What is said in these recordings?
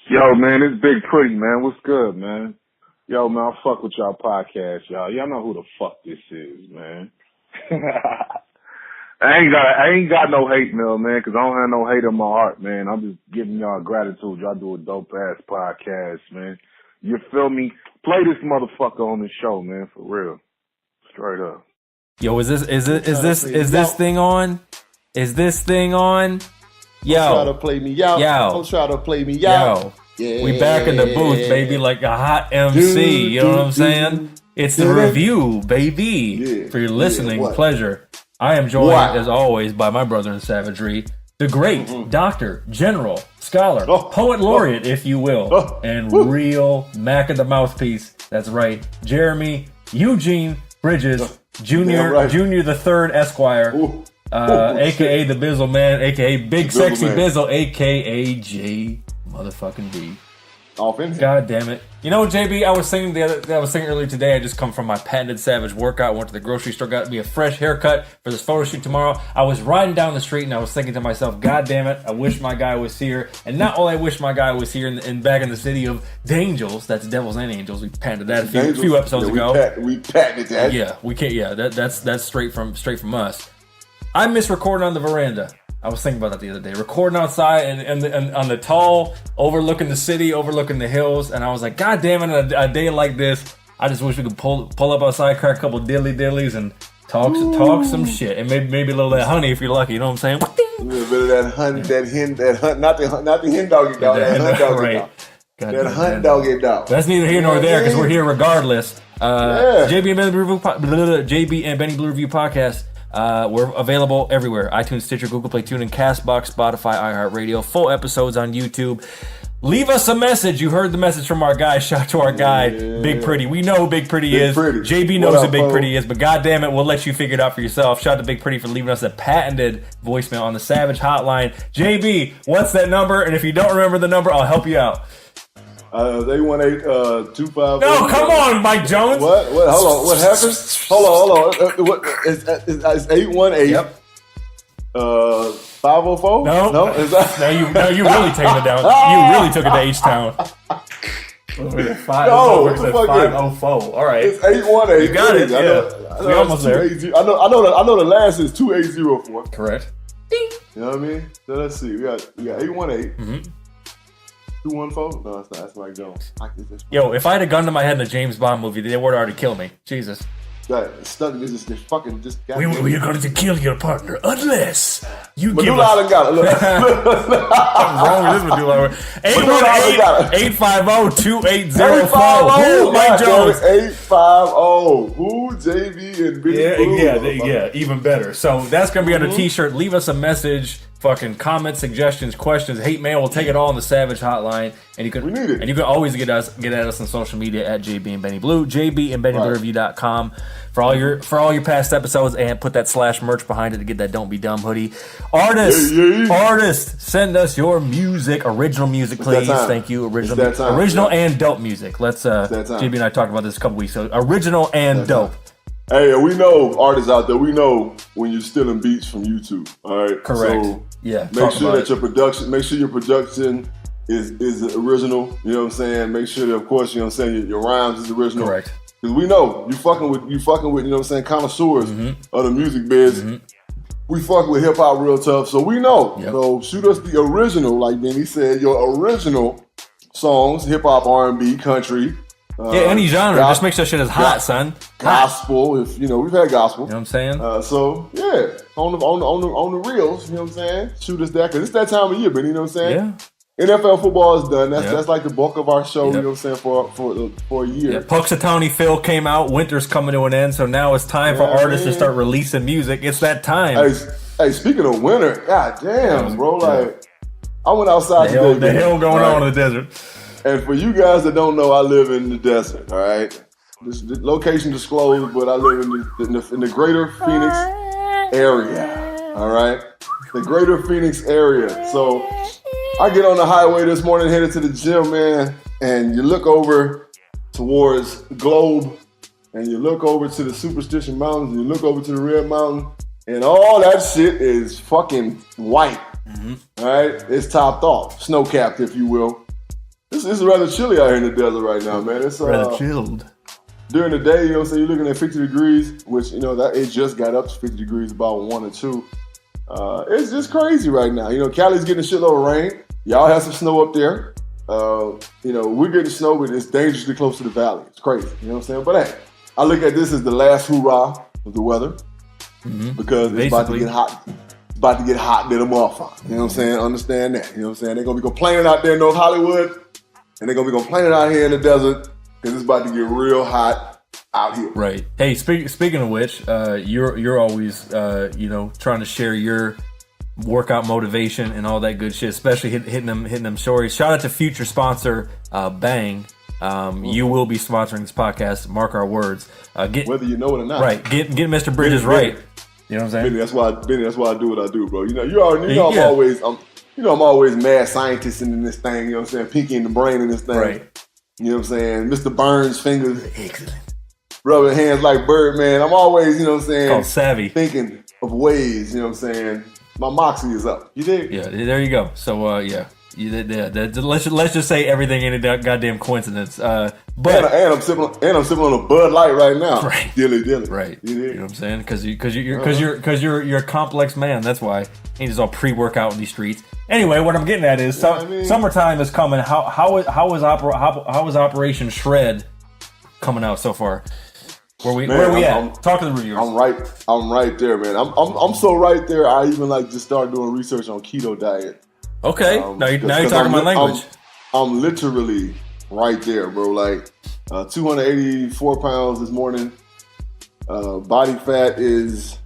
Yo, man, it's Big Pretty, man. What's good, man? Yo, man, I fuck with y'all podcast, y'all. Y'all know who the fuck this is, man. I ain't got no hate mail, man, because I don't have no hate in my heart, man. I'm just giving y'all gratitude. Y'all do a dope-ass podcast, man. You feel me? Play this motherfucker on the show, man, for real. Straight up. Yo, is this thing on? Is this thing on? Yo. Don't try to play me out. Don't try to play me out. Yeah. We back in the booth, baby, like a hot MC. You know what I'm saying? It's the review, baby. For your listening pleasure. I am joined, as always, by my brother in savagery, the great doctor, general, scholar, poet laureate, if you will, and real Mac of the mouthpiece. That's right, Jeremy Eugene Bridges, Junior the Third Esquire, a.k.a. the Bizzle Man, a.k.a. Big Sexy Bizzle, a.k.a. J motherfucking B. God damn it. You know, JB, I was saying earlier today, I just come from my patented savage workout, went to the grocery store, got me a fresh haircut for this photo shoot tomorrow. I was riding down the street and I was thinking to myself, God damn it, I wish my guy was here. And not only I wish my guy was here and back in the city of Dangels, that's Devils and Angels, we patented that a few episodes ago. We patented that. Yeah, we can't, that's straight from us. I miss recording on the veranda. I was thinking about that the other day. Recording outside and on the tall, overlooking the city, overlooking the hills, and I was like, God damn it, a day like this, I just wish we could pull up outside, crack a couple dillies, and talk some shit, and maybe a little of that honey if you're lucky. You know what I'm saying? A little bit of that honey, not the hen doggy dog, that hunt doggy dog. That hunt doggy dog. That's neither here nor there because we're here regardless. JB and Benny Blue Review podcast. We're available everywhere. iTunes, Stitcher, Google Play, TuneIn, CastBox, Spotify, iHeartRadio. Full episodes on YouTube. Leave us a message. You heard the message from our guy. Shout out to our guy, Big Pretty. We know who Big Pretty is. JB knows who Big Pretty is, but goddamn it, we'll let you figure it out for yourself. Shout out to Big Pretty for leaving us a patented voicemail on the Savage Hotline. JB, what's that number? And if you don't remember the number, I'll help you out. 818-250. No, come on, Mike Jones. What? Hold on. What happened? Hold on. What? It's 818. Yep. 504? No. No. You really taking it down. You really took it to H-Town. No, 504. All right. It's 818. You got it. Yeah. We almost there. I know the last is 2804. Correct. Ding. You know what I mean? So let's see. We got 818. Mm-hmm. 214? No, it's not. That's Mike Jones. Yo, if I had a gun to my head in a James Bond movie, they would already kill me. Jesus. This fucking just. We are going to kill your partner unless you give us. Island got it. Look. What's wrong with this Medulla? 818-850-2804. Who? Mike Jones. 850. Who? JV and Big Yeah. Even better. So that's going to be on a t-shirt. Leave us a message. Fucking comments, suggestions, questions, hate mail. We'll take it all on the Savage Hotline, and you can and you can always get at us on social media at JB and Benny Blue, JB and BennyBlueReview.com for all your past episodes, and put that / merch behind it to get that Don't Be Dumb hoodie. Artists, send us your music, original music, please. Thank you, original and dope music. Let's JB and I talked about this a couple weeks. So original and dope. Hey, we know artists out there. We know when you're stealing beats from YouTube. All right, correct. So yeah, make sure that your production is original. You know what I'm saying? Make sure that, of course, you know what I'm saying, your rhymes is original. Correct. Because we know you fucking with you know what I'm saying, connoisseurs of the music biz. Mm-hmm. We fuck with hip hop real tough, so we know. Yep. So shoot us the original, like Benny said, your original songs, hip hop, R&B, country. Any genre. Just make sure shit is hot, son. Gospel, if we've had gospel. You know what I'm saying? So yeah, on the reels, you know what I'm saying? Shoot us that, because it's that time of year, but you know what I'm saying? Yeah. NFL football is done. That's like the bulk of our show. You know what I'm saying, for a year. Yeah. Punxsutawney Phil came out. Winter's coming to an end, so now it's time for artists to start releasing music. It's that time. Hey, speaking of winter, god damn, bro, like I went outside today. The hell going on in the desert. And for you guys that don't know, I live in the desert. All right, this location disclosed, but I live in the greater Phoenix area. All right, the greater Phoenix area. So I get on the highway this morning, headed to the gym, man, and you look over towards the globe, and you look over to the Superstition Mountains, and you look over to the Red Mountain, and all that shit is fucking white. Mm-hmm. All right, it's topped off, snow capped, if you will. it's rather chilly out here in the desert right now, man. It's rather chilled. During the day, you know what I'm saying, you're looking at 50 degrees, which, you know, that it just got up to 50 degrees about 1 or 2. It's just crazy right now. You know, Cali's getting a shitload of rain. Y'all have some snow up there. You know, we're getting snow, but it's dangerously close to the valley. It's crazy. You know what I'm saying? But hey, I look at this as the last hoorah of the weather because it's about to get hot. It's about to get hot than a motherfucker. You know what I'm saying? Understand that. You know what I'm saying? They're going to be complaining out there in North Hollywood, and they're going to be complaining out here in the desert because it's about to get real hot out here. Right. Hey, speaking of which, you're always, you know, trying to share your workout motivation and all that good shit, especially hitting them stories. Shout out to future sponsor Bang. You will be sponsoring this podcast. Mark our words. Whether you know it or not. Right. Get Mr. Bridges right. You know what I'm saying? Benny, that's why I do what I do, bro. You know, I'm always mad scientist in this thing. You know what I'm saying? Pinky in the brain in this thing. Right. You know what I'm saying? Mr. Burns fingers. Excellent. Rubbing hands like Birdman. I'm always, you know what I'm saying? Called savvy. Thinking of ways, you know what I'm saying? My moxie is up. You dig? Yeah, there you go. So, yeah. Let's just say everything ain't a goddamn coincidence. But and I'm sipping on a Bud Light right now. Right. Dilly. Right. You know what I'm saying? Because you're a complex man. That's why ain't just all pre-workout in these streets. Anyway, what I'm getting at is summertime is coming. How is Operation Shred coming out so far? Where we at? Talk to the reviewers. I'm right there, man. I'm so right there. I even just started doing research on keto diet. Okay, now you're talking my language. I'm literally right there, bro. 284 pounds this morning. Body fat is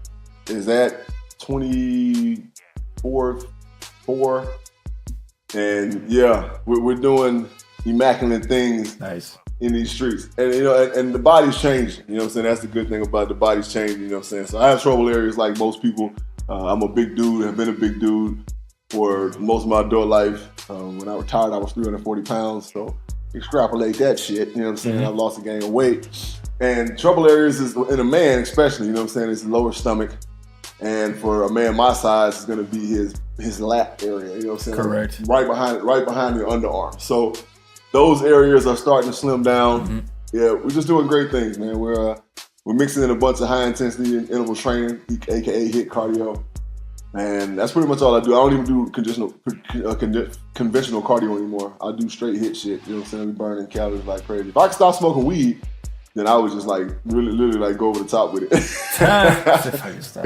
at 24.4, and yeah, we're doing immaculate things. Nice. In these streets, and you know, and the body's changing. You know what I'm saying? That's the good thing about the body's changing. You know what I'm saying? So I have trouble areas like most people. I'm a big dude. Have been a big dude for most of my adult life. When I retired, I was 340 pounds. So extrapolate that shit. You know what I'm saying? I've lost a gang of weight. And trouble areas is in a man, especially. You know what I'm saying? It's the lower stomach, and for a man my size, it's going to be his lap area. You know what I'm saying? Correct. Right behind your underarm. So those areas are starting to slim down. Yeah, we're just doing great things, man. We're mixing in a bunch of high intensity interval training, aka HIIT cardio, and that's pretty much all I do. I don't even do conventional cardio anymore. I do straight HIIT shit. You know what I'm saying? We burning calories like crazy. If I could stop smoking weed, then I would just literally go over the top with it. Because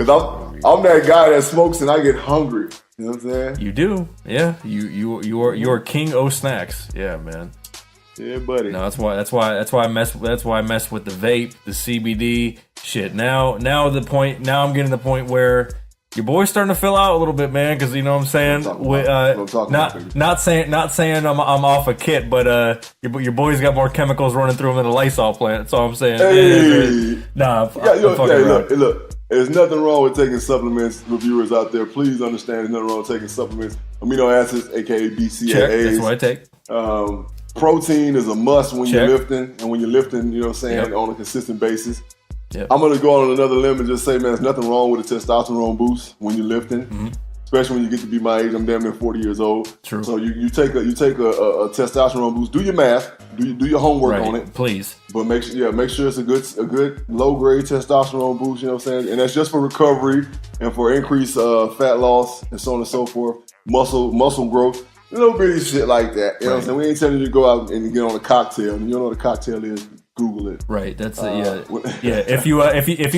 I'm that guy that smokes and I get hungry. You know what I'm saying? You do, yeah. You're king o snacks, yeah, man. Yeah, buddy. No, that's why I mess with the vape, the CBD shit. Now I'm getting to the point where your boy's starting to fill out a little bit, man. Because you know what I'm saying. Not saying I'm off a kit, but your boy's got more chemicals running through him than a Lysol plant. That's all I'm saying. Hey. Look. There's nothing wrong with taking supplements. Reviewers out there, please understand there's nothing wrong with taking supplements. Amino acids, aka BCAAs. Check. That's what I take. Protein is a must when you're lifting, and when you're lifting, you know what I'm saying, on a consistent basis. Yep. I'm gonna go on another limb and just say, man, there's nothing wrong with a testosterone boost when you're lifting, especially when you get to be my age. I'm damn near 40 years old. True. So you take a testosterone boost. Do your math. Do your homework on it, please. But make sure it's a good low grade testosterone boost. You know what I'm saying? And that's just for recovery and for increased fat loss and so on and so forth. Muscle growth. Little bitty shit like that. You know what I'm saying? We ain't telling you to go out and get on a cocktail. And you don't know what a cocktail is, Google it. Right. That's yeah. If you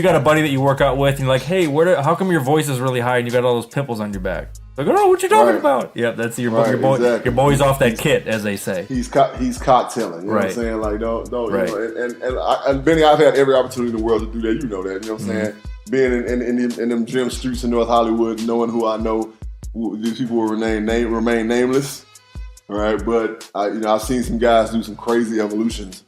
got a buddy that you work out with and you're like, hey, how come your voice is really high and you got all those pimples on your back? Like, oh, what you talking about? Yeah, that's your boy. Exactly. Your boy's off that kit, as they say. He's cocktailing. You know what I'm saying? Like, don't. Right. You know, and Benny, I've had every opportunity in the world to do that. You know that. You know what I'm saying? Being in them gym streets in North Hollywood, knowing who I know. These people will remain nameless, all right? But I've seen some guys do some crazy evolutions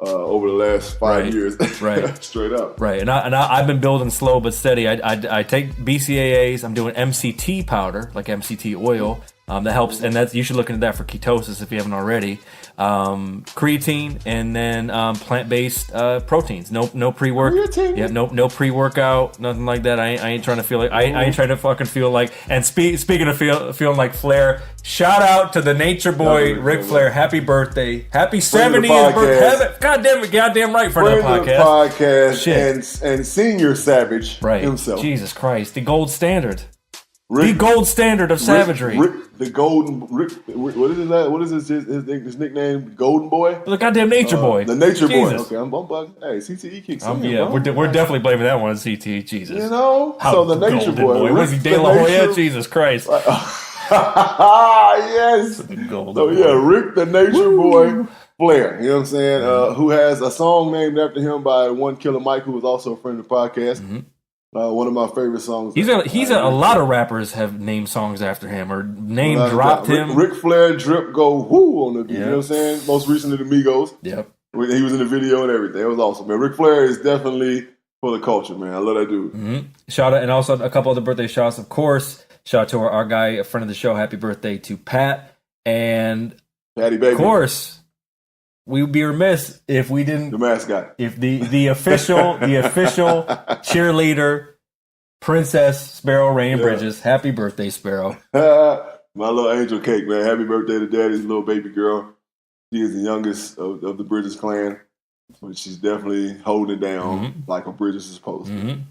over the last 5 years, right? Straight up, right. And I've been building slow but steady. I take BCAAs. I'm doing MCT powder, like MCT oil, That helps, and you should look into that for ketosis if you haven't already. Creatine, and then plant-based proteins. No pre-work. Creatine. Yeah, no pre-workout, nothing like that. I ain't trying to feel like I ain't trying to fucking feel like. And speaking of feeling like Flair, shout out to the Nature Boy Ric Flair. Happy birthday, happy 70th birthday. Goddamn right, friend of the podcast. And senior Savage himself. Jesus Christ, the gold standard. The gold standard of savagery. What is that? What is his nickname? Golden Boy? The goddamn Nature Boy. The Nature Boy. Okay, I'm bugging. Hey, CTE kicks in. Yeah, we're definitely blaming that one on CTE. Jesus. You know? So the Nature Boy. Was he De La Hoya? Jesus Christ. Yes. So yeah, Rick the Nature Boy Flair. You know what I'm saying? Who has a song named after him by one Killer Mike, who was also a friend of the podcast. Mm-hmm. One of my favorite songs. A lot of rappers have named songs after him or dropped him. Ric Flair drip go whoo on the beat. You know what I'm saying? Most recently the Migos. Yep. He was in the video and everything. It was awesome, man. Ric Flair is definitely for the culture, man. I love that dude. Mm-hmm. Shout out, and also a couple other birthday shouts, of course. Shout out to our guy, a friend of the show. Happy birthday to Pat. And Patty Baby. Of course, we would be remiss if we didn't. The mascot. If the official cheerleader, Princess Sparrow Rain Bridges. Happy birthday, Sparrow. My little angel cake, man. Happy birthday to Daddy's little baby girl. She is the youngest of the Bridges clan, but she's definitely holding it down like a Bridges is supposed to. Mm-hmm.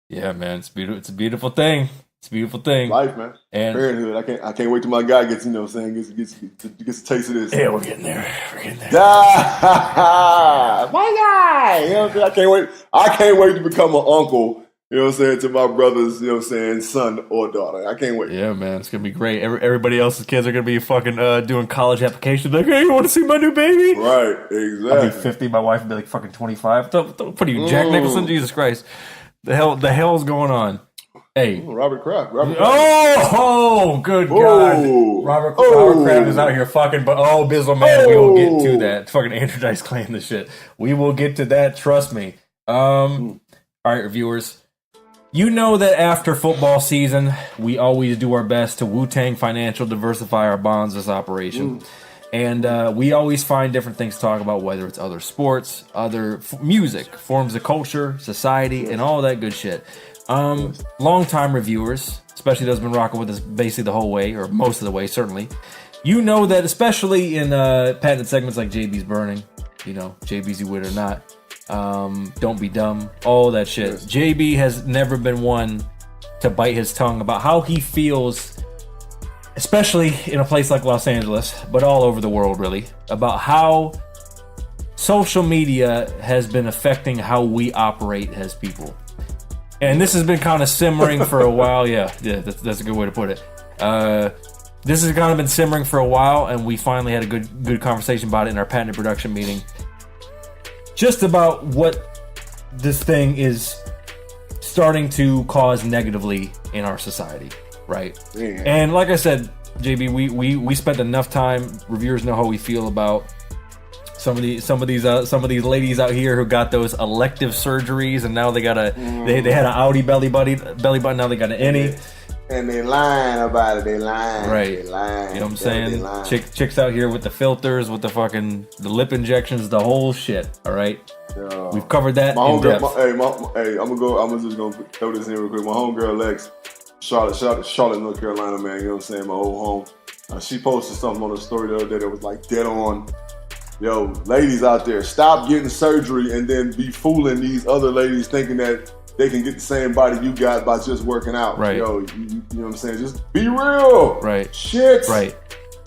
Yeah, man, it's beautiful. It's a beautiful thing. It's a beautiful thing. Life, man. And parenthood. I can't wait till my guy gets, you know what I'm saying, gets a taste of this. Yeah, we're getting there. My guy! You know what I'm saying? I can't wait to become an uncle, you know what I'm saying, to my brother's, you know what I'm saying, son or daughter. I can't wait. Yeah, man, it's gonna be great. Everybody else's kids are gonna be fucking doing college applications. Like, hey, you want to see my new baby? Right, exactly. I'll be 50. My wife will be like fucking 25. What are you, Jack Nicholson? Jesus Christ! The hell's going on? Hey, Robert Kraft. Oh, good God. Robert Kraft is out here fucking, but Bizzle, man, we will get to that. Fucking Andrew Dice claim the shit. We will get to that, trust me. All right, reviewers. You know that after football season, we always do our best to Wu-Tang Financial diversify our bonds this operation. And we always find different things to talk about, whether it's other sports, other music, forms of culture, society, and all that good shit. Long-time reviewers, especially those who've been rocking with us basically the whole way, or most of the way, certainly. You know that, especially in patented segments like JB's Burning, you know, JB's You With or Not, Don't Be Dumb, all that shit. Yes. JB has never been one to bite his tongue about how he feels, especially in a place like Los Angeles, but all over the world, really, about how social media has been affecting how we operate as people. And this has been kind of simmering for a while. Yeah, that's a good way to put it. This has kind of been simmering for a while, and we finally had a good conversation about it in our patented production meeting. Just about what this thing is starting to cause negatively in our society, right? Yeah. And like I said, JB, we spent enough time. Reviewers know how we feel about some of these ladies out here who got those elective surgeries, and now they got they had an outie belly button. Now they got an innie. And they lying about it. They lying. Right. They lying. You know what I'm saying? Chicks out here with the filters, with the lip injections, the whole shit. All right. We've covered that in depth. I'm just gonna throw this in real quick. My homegirl Lex, Charlotte, North Carolina, man. You know what I'm saying? My old home. She posted something on the story the other day that was like dead on. Yo, ladies out there, stop getting surgery and then be fooling these other ladies thinking that they can get the same body you got by just working out. Right. Yo, you know what I'm saying? Just be real. Right. Shit. Right.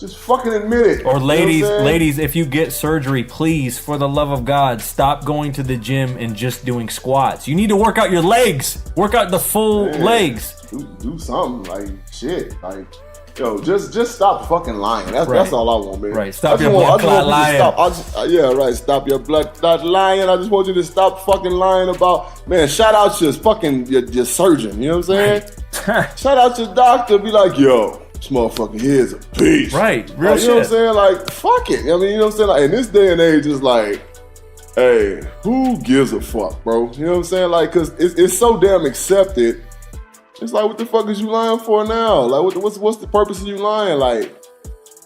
Just fucking admit it. Or ladies, if you get surgery, please, for the love of God, stop going to the gym and just doing squats. You need to work out your legs. Work out the full legs. Do something. Like, shit. Like, yo, just stop fucking lying. That's all I want, man. Right. Stop your blood clot lying. Stop your blood clot lying. I just want you to stop fucking lying about, man, shout out your surgeon. You know what I'm saying? Right. Shout out your doctor. Be like, yo, this motherfucker here is a beast. Right. Real shit. You know what I'm saying? Like, fuck it. I mean, you know what I'm saying? Like, in this day and age, it's like, hey, who gives a fuck, bro? You know what I'm saying? Like, because it's so damn accepted It's like, what the fuck is you lying for now? Like, what's the purpose of you lying? Like,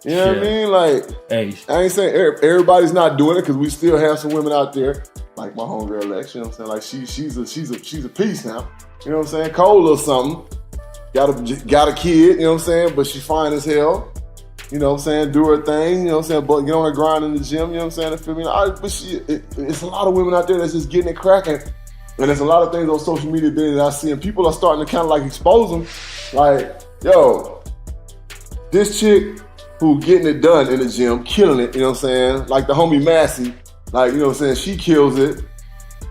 you know what I mean? Like, hey. I ain't saying everybody's not doing it because we still have some women out there, like my homegirl Lex. You know what I'm saying? Like, she's a piece now. You know what I'm saying? Cold or something. Got a kid. You know what I'm saying? But she's fine as hell. You know what I'm saying? Do her thing. You know what I'm saying? But get on her grind in the gym. You know what I'm saying? I feel me? It's a lot of women out there that's just getting it cracking. And there's a lot of things on social media that I see, and people are starting to kind of like expose them. Like, yo, this chick who getting it done in the gym, killing it, you know what I'm saying? Like the homie Massey, like, you know what I'm saying? She kills it.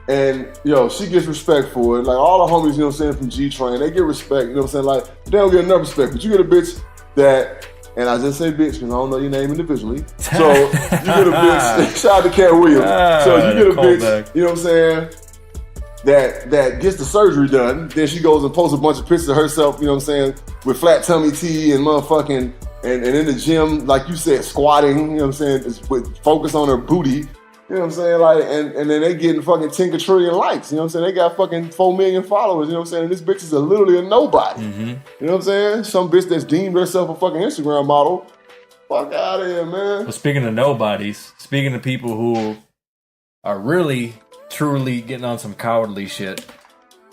And, yo, she gets respect for it. Like, all the homies, you know what I'm saying, from G-Train, they get respect, you know what I'm saying? Like, they don't get enough respect. But you get a bitch that, and I just say bitch because I don't know your name individually. So, you get a bitch, shout out to Cat Williams. So, you get a bitch, you know what I'm saying, that gets the surgery done. Then she goes and posts a bunch of pictures of herself, you know what I'm saying, with flat tummy tea and motherfucking, and in the gym, like you said, squatting, you know what I'm saying, with focus on her booty. You know what I'm saying? Like, and then they getting fucking 10 quadrillion likes. You know what I'm saying? They got fucking 4 million followers. You know what I'm saying? And this bitch is literally a nobody. Mm-hmm. You know what I'm saying? Some bitch that's deemed herself a fucking Instagram model. Fuck out of here, man. Well, speaking of nobodies, speaking of people who are really, truly getting on some cowardly shit,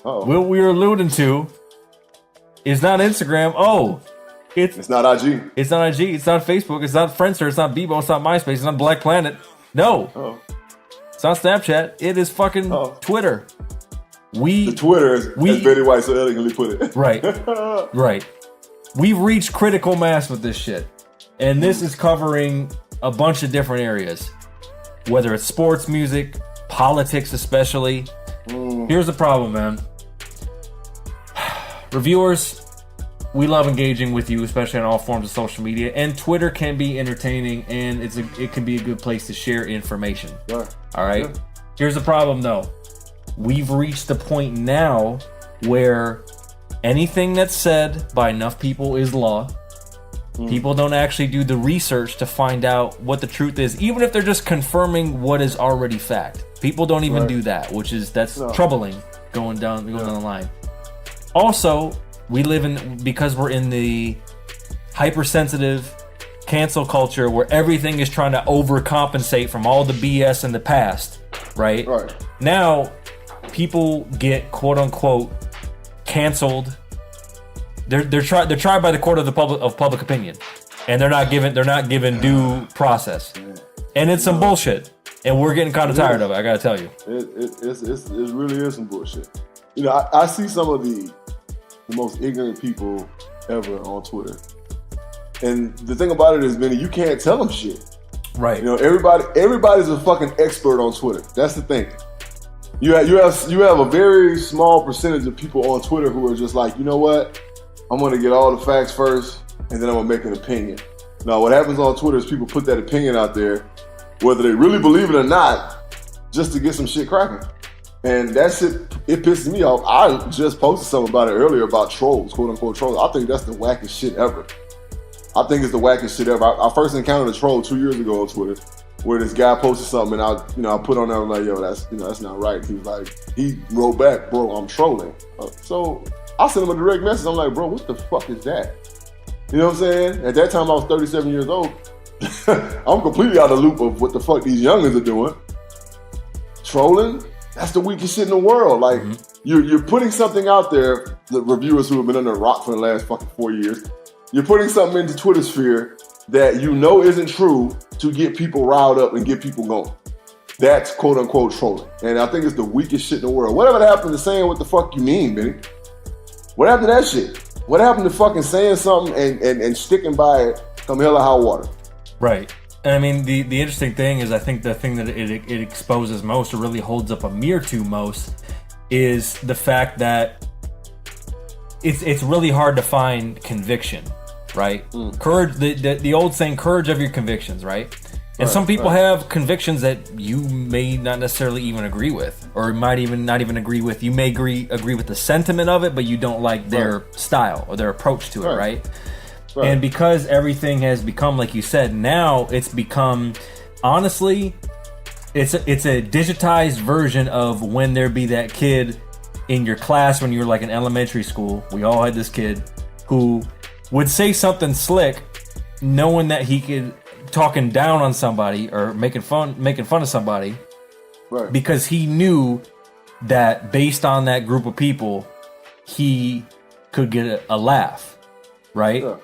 what we're alluding to is not Instagram. It's not IG. It's not IG. It's not Facebook. It's not Friendster. It's not Bebo. It's not MySpace. It's not Black Planet. No. It's not Snapchat. It is fucking Twitter. The Twitter, as Betty White so elegantly put it. Right. Right. We've reached critical mass with this shit. And this is covering a bunch of different areas. Whether it's sports, music, politics especially. Here's the problem, man. Reviewers, we love engaging with you, especially on all forms of social media. And Twitter can be entertaining, and it can be a good place to share information. Right. All right? Yeah. Here's the problem, though. We've reached the point now where anything that's said by enough people is law. People don't actually do the research to find out what the truth is, even if they're just confirming what is already fact. People don't even do that, that's troubling going down the line. Also, because we're in the hypersensitive cancel culture where everything is trying to overcompensate from all the BS in the past, right? Now, people get quote unquote canceled. They're tried by the court of public opinion, and they're not given due process, and it's some bullshit. And we're getting kind of tired of it. I gotta tell you, it really is some bullshit. You know, I see some of the most ignorant people ever on Twitter. And the thing about it is, Benny, you can't tell them shit. Right. You know, everybody's a fucking expert on Twitter. That's the thing. You have a very small percentage of people on Twitter who are just like, you know what? I'm going to get all the facts first, and then I'm going to make an opinion. Now, what happens on Twitter is people put that opinion out there, whether they really believe it or not, just to get some shit cracking. And that shit, it pisses me off. I just posted something about it earlier about trolls, quote unquote trolls. I think that's the wackest shit ever. I think it's the wackest shit ever. I first encountered a troll 2 years ago on Twitter, where this guy posted something, and I put on there, I'm like, yo, that's not right. He was like, he wrote back, bro, I'm trolling. So I sent him a direct message. I'm like, bro, what the fuck is that? You know what I'm saying? At that time, I was 37 years old. I'm completely out of the loop of what the fuck these youngins are doing. Trolling? That's the weakest shit in the world. Like, you're putting something out there, the reviewers who have been under a rock for the last fucking 4 years, you're putting something into Twitter sphere that you know isn't true to get people riled up and get people going. That's quote unquote trolling. And I think it's the weakest shit in the world. Whatever happened to saying what the fuck you mean, Benny? What happened to that shit? What happened to fucking saying something and sticking by it come hell or high water? Right. And I mean, the interesting thing is, I think the thing that it exposes most, or really holds up a mirror to most, is the fact that it's really hard to find conviction, right? Courage, the old saying, courage of your convictions, right? And some people have convictions that you may not necessarily even agree with, or might even not even agree with. You may agree with the sentiment of it, but you don't like their style or their approach to it, right? And because everything has become, like you said, now it's become, honestly, it's a digitized version of when there be that kid in your class when you were like in elementary school, we all had this kid who would say something slick, knowing that he could talking down on somebody or making fun of somebody, right? Because he knew that based on that group of people, he could get a laugh, right? Yeah.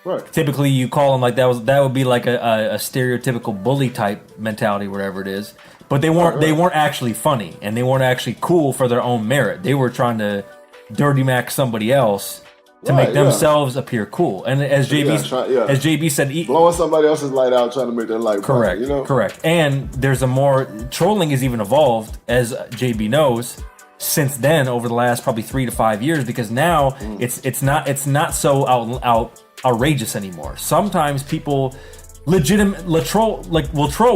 Right. Typically, you call them like that would be like a stereotypical bully type mentality, whatever it is. But they weren't actually funny, and they weren't actually cool for their own merit. They were trying to dirty mac somebody else to make themselves appear cool. And as JB said, blowing somebody else's light out, trying to make their light correct, bright, you know? Correct. And there's trolling has even evolved, as JB knows, since then over the last probably 3 to 5 years, because now it's not so out outrageous anymore. Sometimes people will troll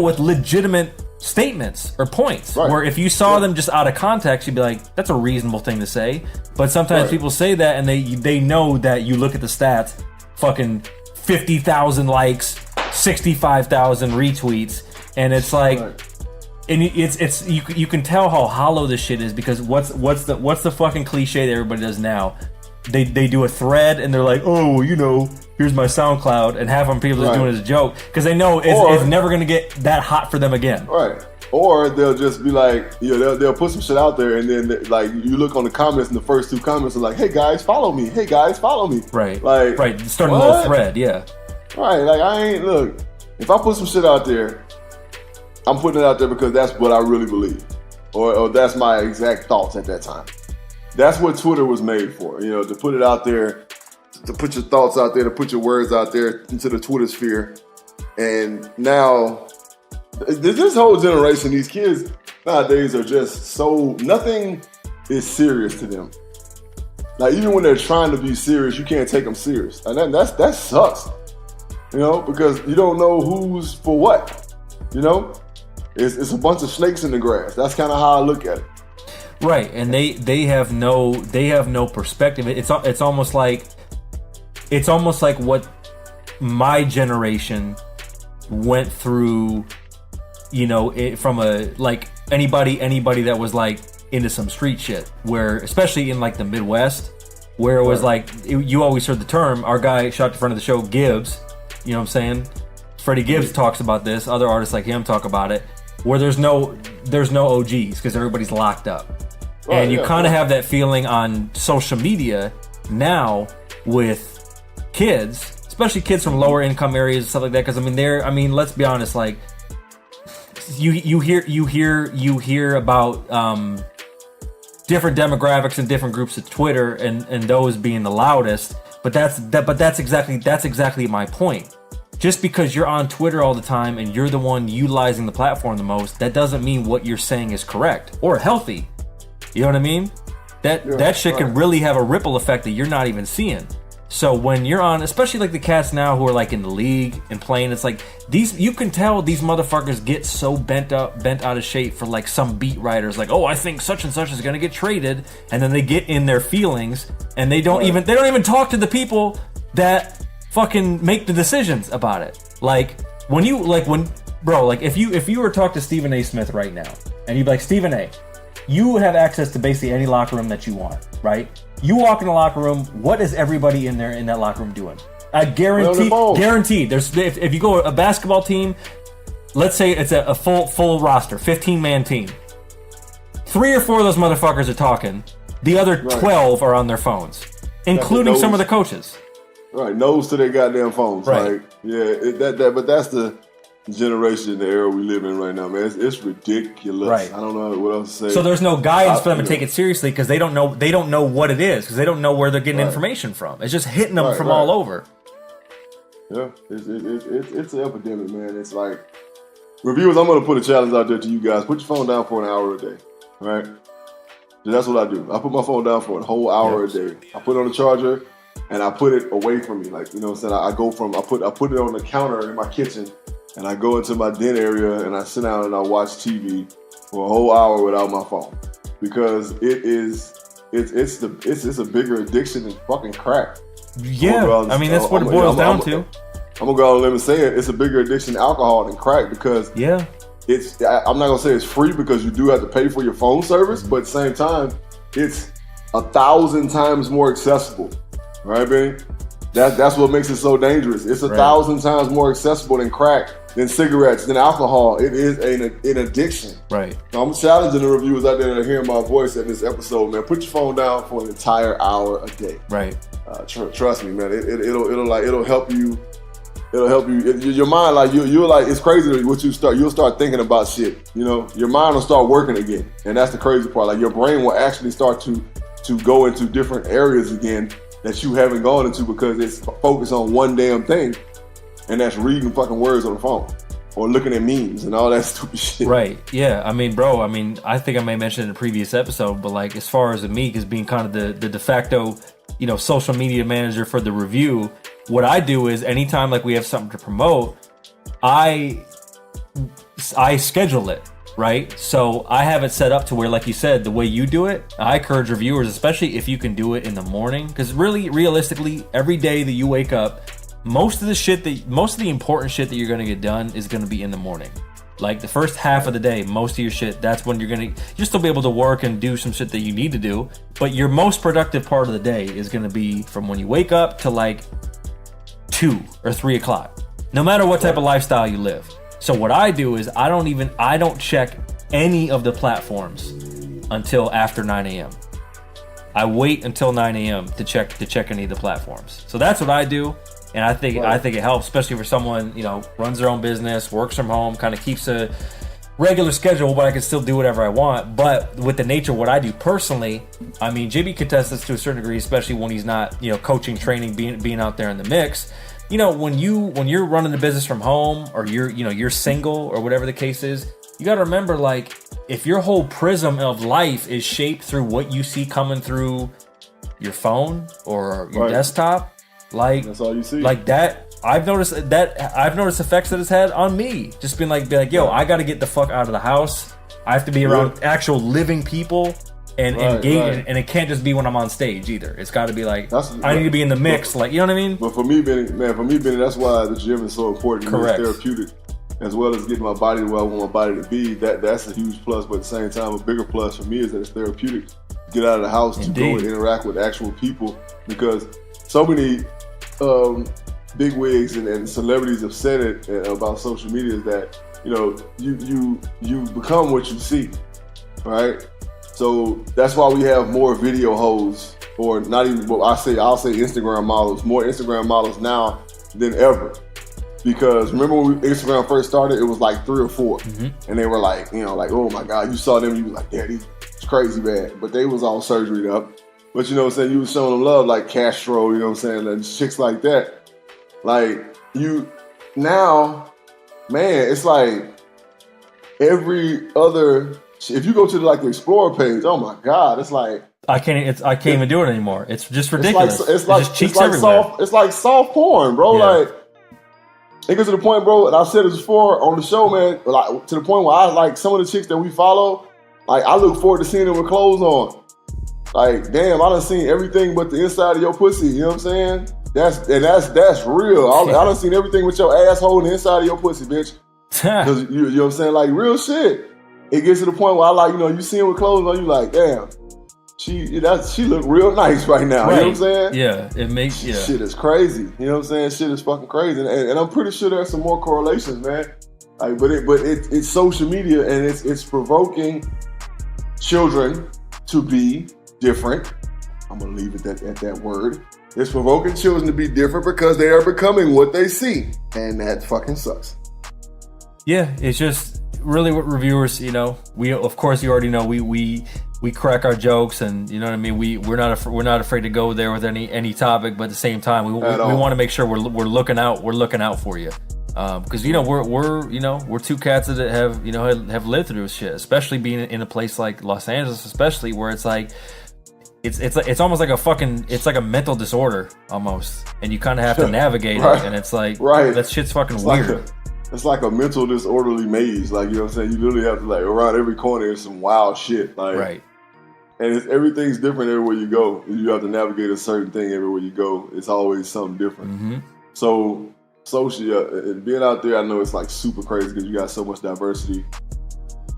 with legitimate statements or points, where if you saw them just out of context, you'd be like, that's a reasonable thing to say. But sometimes people say that and they know that you look at the stats, fucking 50,000 likes, 65,000 retweets, and it's like, and it's you can tell how hollow this shit is, because what's the fucking cliche that everybody does now? They do a thread and they're like, oh, you know, here's my SoundCloud, and half of them people just doing it as a joke because they know it's never going to get that hot for them again. Right. Or they'll just be like, you know, they'll put some shit out there, and then like you look on the comments, and the first 2 comments are like, hey guys, follow me. Hey guys, follow me. Right. Like, starting a little thread, yeah. Right. Like look, if I put some shit out there, I'm putting it out there because that's what I really believe, or that's my exact thoughts at that time. That's what Twitter was made for, you know, to put it out there, to put your thoughts out there, to put your words out there into the Twitter sphere. And now, this whole generation, these kids nowadays are just so, nothing is serious to them. Like, even when they're trying to be serious, you can't take them serious. And that sucks, you know, because you don't know who's for what, you know? It's a bunch of snakes in the grass. That's kind of how I look at it. Right, and they have no perspective. It's almost like what my generation went through, you know, from a like anybody that was like into some street shit, where especially in like the Midwest, where it was like you always heard the term. Our guy shot in front of the show, Gibbs, you know what I'm saying? Freddie Gibbs talks about this. Other artists like him talk about it, where there's no OGs because everybody's locked up. And you kind of have that feeling on social media now with kids, especially kids from lower income areas and stuff like that. Because I mean, let's be honest, like you hear about different demographics and different groups of Twitter and those being the loudest. But that's exactly my point. Just because you're on Twitter all the time and you're the one utilizing the platform the most, that doesn't mean what you're saying is correct or healthy. You know what I mean? That shit can really have a ripple effect that you're not even seeing. So when you're on, especially like the cats now who are like in the league and playing, it's like you can tell these motherfuckers get so bent out of shape for like some beat writers, like, oh, I think such and such is gonna get traded, and then they get in their feelings and they don't even talk to the people that fucking make the decisions about it. Like if you were to talk to Stephen A. Smith right now, and you'd be like, Stephen A., you have access to basically any locker room that you want, right? You walk in the locker room, what is everybody in that locker room doing? I guaranteed. There's if you go a basketball team, let's say it's a full roster, 15-man team. 3 or 4 of those motherfuckers are talking. The other 12 are on their phones, including some of the coaches. Right, nose to their goddamn phones. Right. Like, yeah, but that's the generation, the era we live in right now, man. It's ridiculous. Right. I don't know what else to say. So there's no guidance for them to take it seriously because they don't know what it is, because they don't know where they're getting information from. It's just hitting them from all over. Yeah, it's an epidemic, man. It's like, reviewers, I'm going to put a challenge out there to you guys. Put your phone down for an hour a day, right? So that's what I do. I put my phone down for a whole hour a day. I put it on the charger and I put it away from me. Like, you know what I'm saying? I put it on the counter in my kitchen. And I go into my den area and I sit down and I watch TV for a whole hour without my phone, because it's a bigger addiction than fucking crack. Yeah, I mean that's what it boils down to. I'm gonna go out on a limb and say it's a bigger addiction than alcohol than crack, because I'm not gonna say it's free because you do have to pay for your phone service, but at the same time, it's 1,000 times more accessible, right, Benny? That's what makes it so dangerous. It's 1,000 times more accessible than crack, than cigarettes, than alcohol. It is an addiction. Right. Now, I'm challenging the reviewers out there that are hearing my voice in this episode, man. Put your phone down for an entire hour a day. Right. Trust me, man. It'll help you. It'll help you. Your mind, like you're like, it's crazy what you'll start thinking about shit. You know, your mind will start working again, and that's the crazy part. Like your brain will actually start to go into different areas again that you haven't gone into because it's focused on one damn thing, and that's reading fucking words on the phone or looking at memes and all that stupid shit. Right. Yeah. I mean, bro, I think I may mention in a previous episode, but like as far as me as being kind of the de facto, social media manager for the review, what I do is anytime like we have something to promote, I schedule it. Right? So I have it set up to where, like you said, the way you do it, I encourage reviewers, especially if you can do it in the morning, because really, realistically, every day that you wake up, most of the important shit that you're going to get done is going to be in the morning. Like the first half of the day, most of your shit, that's when you'll still be able to work and do some shit that you need to do, but your most productive part of the day is going to be from when you wake up to like 2 or 3 o'clock, no matter what type of lifestyle you live. So what I do is I don't check any of the platforms until after 9 a.m. I wait until 9 a.m. to check any of the platforms. So that's what I do, and I think it helps, especially for someone runs their own business, works from home, kind of keeps a regular schedule, but I can still do whatever I want. But with the nature of what I do personally, I mean, Jimmy can test this to a certain degree, especially when he's not coaching, training, being out there in the mix. When you're running the business from home, or you're single or whatever the case is, you got to remember, like, if your whole prism of life is shaped through what you see coming through your phone or your desktop, like that's all you see. Like that, I've noticed effects that it's had on me. Just being like, yo, I got to get the fuck out of the house. I have to be around actual living people. And engage, and it can't just be when I'm on stage either. It's got to be like I need to be in the mix, like, you know what I mean. But for me, Benny, that's why the gym is so important. Correct. It's therapeutic, as well as getting my body where I want my body to be. That's a huge plus. But at the same time, a bigger plus for me is that it's therapeutic. Get out of the house to go and interact with actual people, because so many bigwigs and celebrities have said it about social media is that you become what you see, right? So that's why we have more video hoes, or not even, well, I'll say Instagram models, more Instagram models now than ever. Because remember when Instagram first started, it was like 3 or 4. And they were like, like, oh my God, you saw them, you was like, yeah, these crazy bad. But they was all surgeryed up. But you know what I'm saying, you was showing them love like Castro, you know what I'm saying, and chicks like that. Like, now, man, it's like every other, if you go to the Explorer page, oh my God, it's like I can't even do it anymore. It's just ridiculous. It's like soft porn, bro. Yeah. Like, it gets to the point, bro, and I've said this before on the show, man. Like, to the point where I like some of the chicks that we follow. Like, I look forward to seeing them with clothes on. Like, damn, I done seen everything but the inside of your pussy. You know what I'm saying? That's real. I done seen everything with your asshole and the inside of your pussy, bitch. Because you know what I'm saying? Like, real shit. It gets to the point where I like, you see him with clothes on, you like, damn, she look real nice right now. Right. You know what I'm saying? Yeah, it makes, Shit is crazy. You know what I'm saying? Shit is fucking crazy. And I'm pretty sure there's some more correlations, man. Like, but it's social media, and it's provoking children to be different. I'm gonna leave it at that word. It's provoking children to be different because they are becoming what they see, and that fucking sucks. Yeah, it's just really what reviewers, we, of course, you already know, we crack our jokes, and you know what I mean. We're not afraid to go there with any topic, but at the same time, we want to make sure we're looking out for you, because we're two cats that have lived through shit, especially being in a place like Los Angeles, especially where it's like it's almost like it's like a mental disorder almost, and you kind of have to navigate it, and it's like that shit's fucking weird. It's like a mental disorderly maze. Like, you know what I'm saying? You literally have to, like, around every corner there's some wild shit. Like, right. And everything's different everywhere you go. You have to navigate a certain thing everywhere you go. It's always something different. Mm-hmm. So, being out there, I know it's like super crazy because you got so much diversity.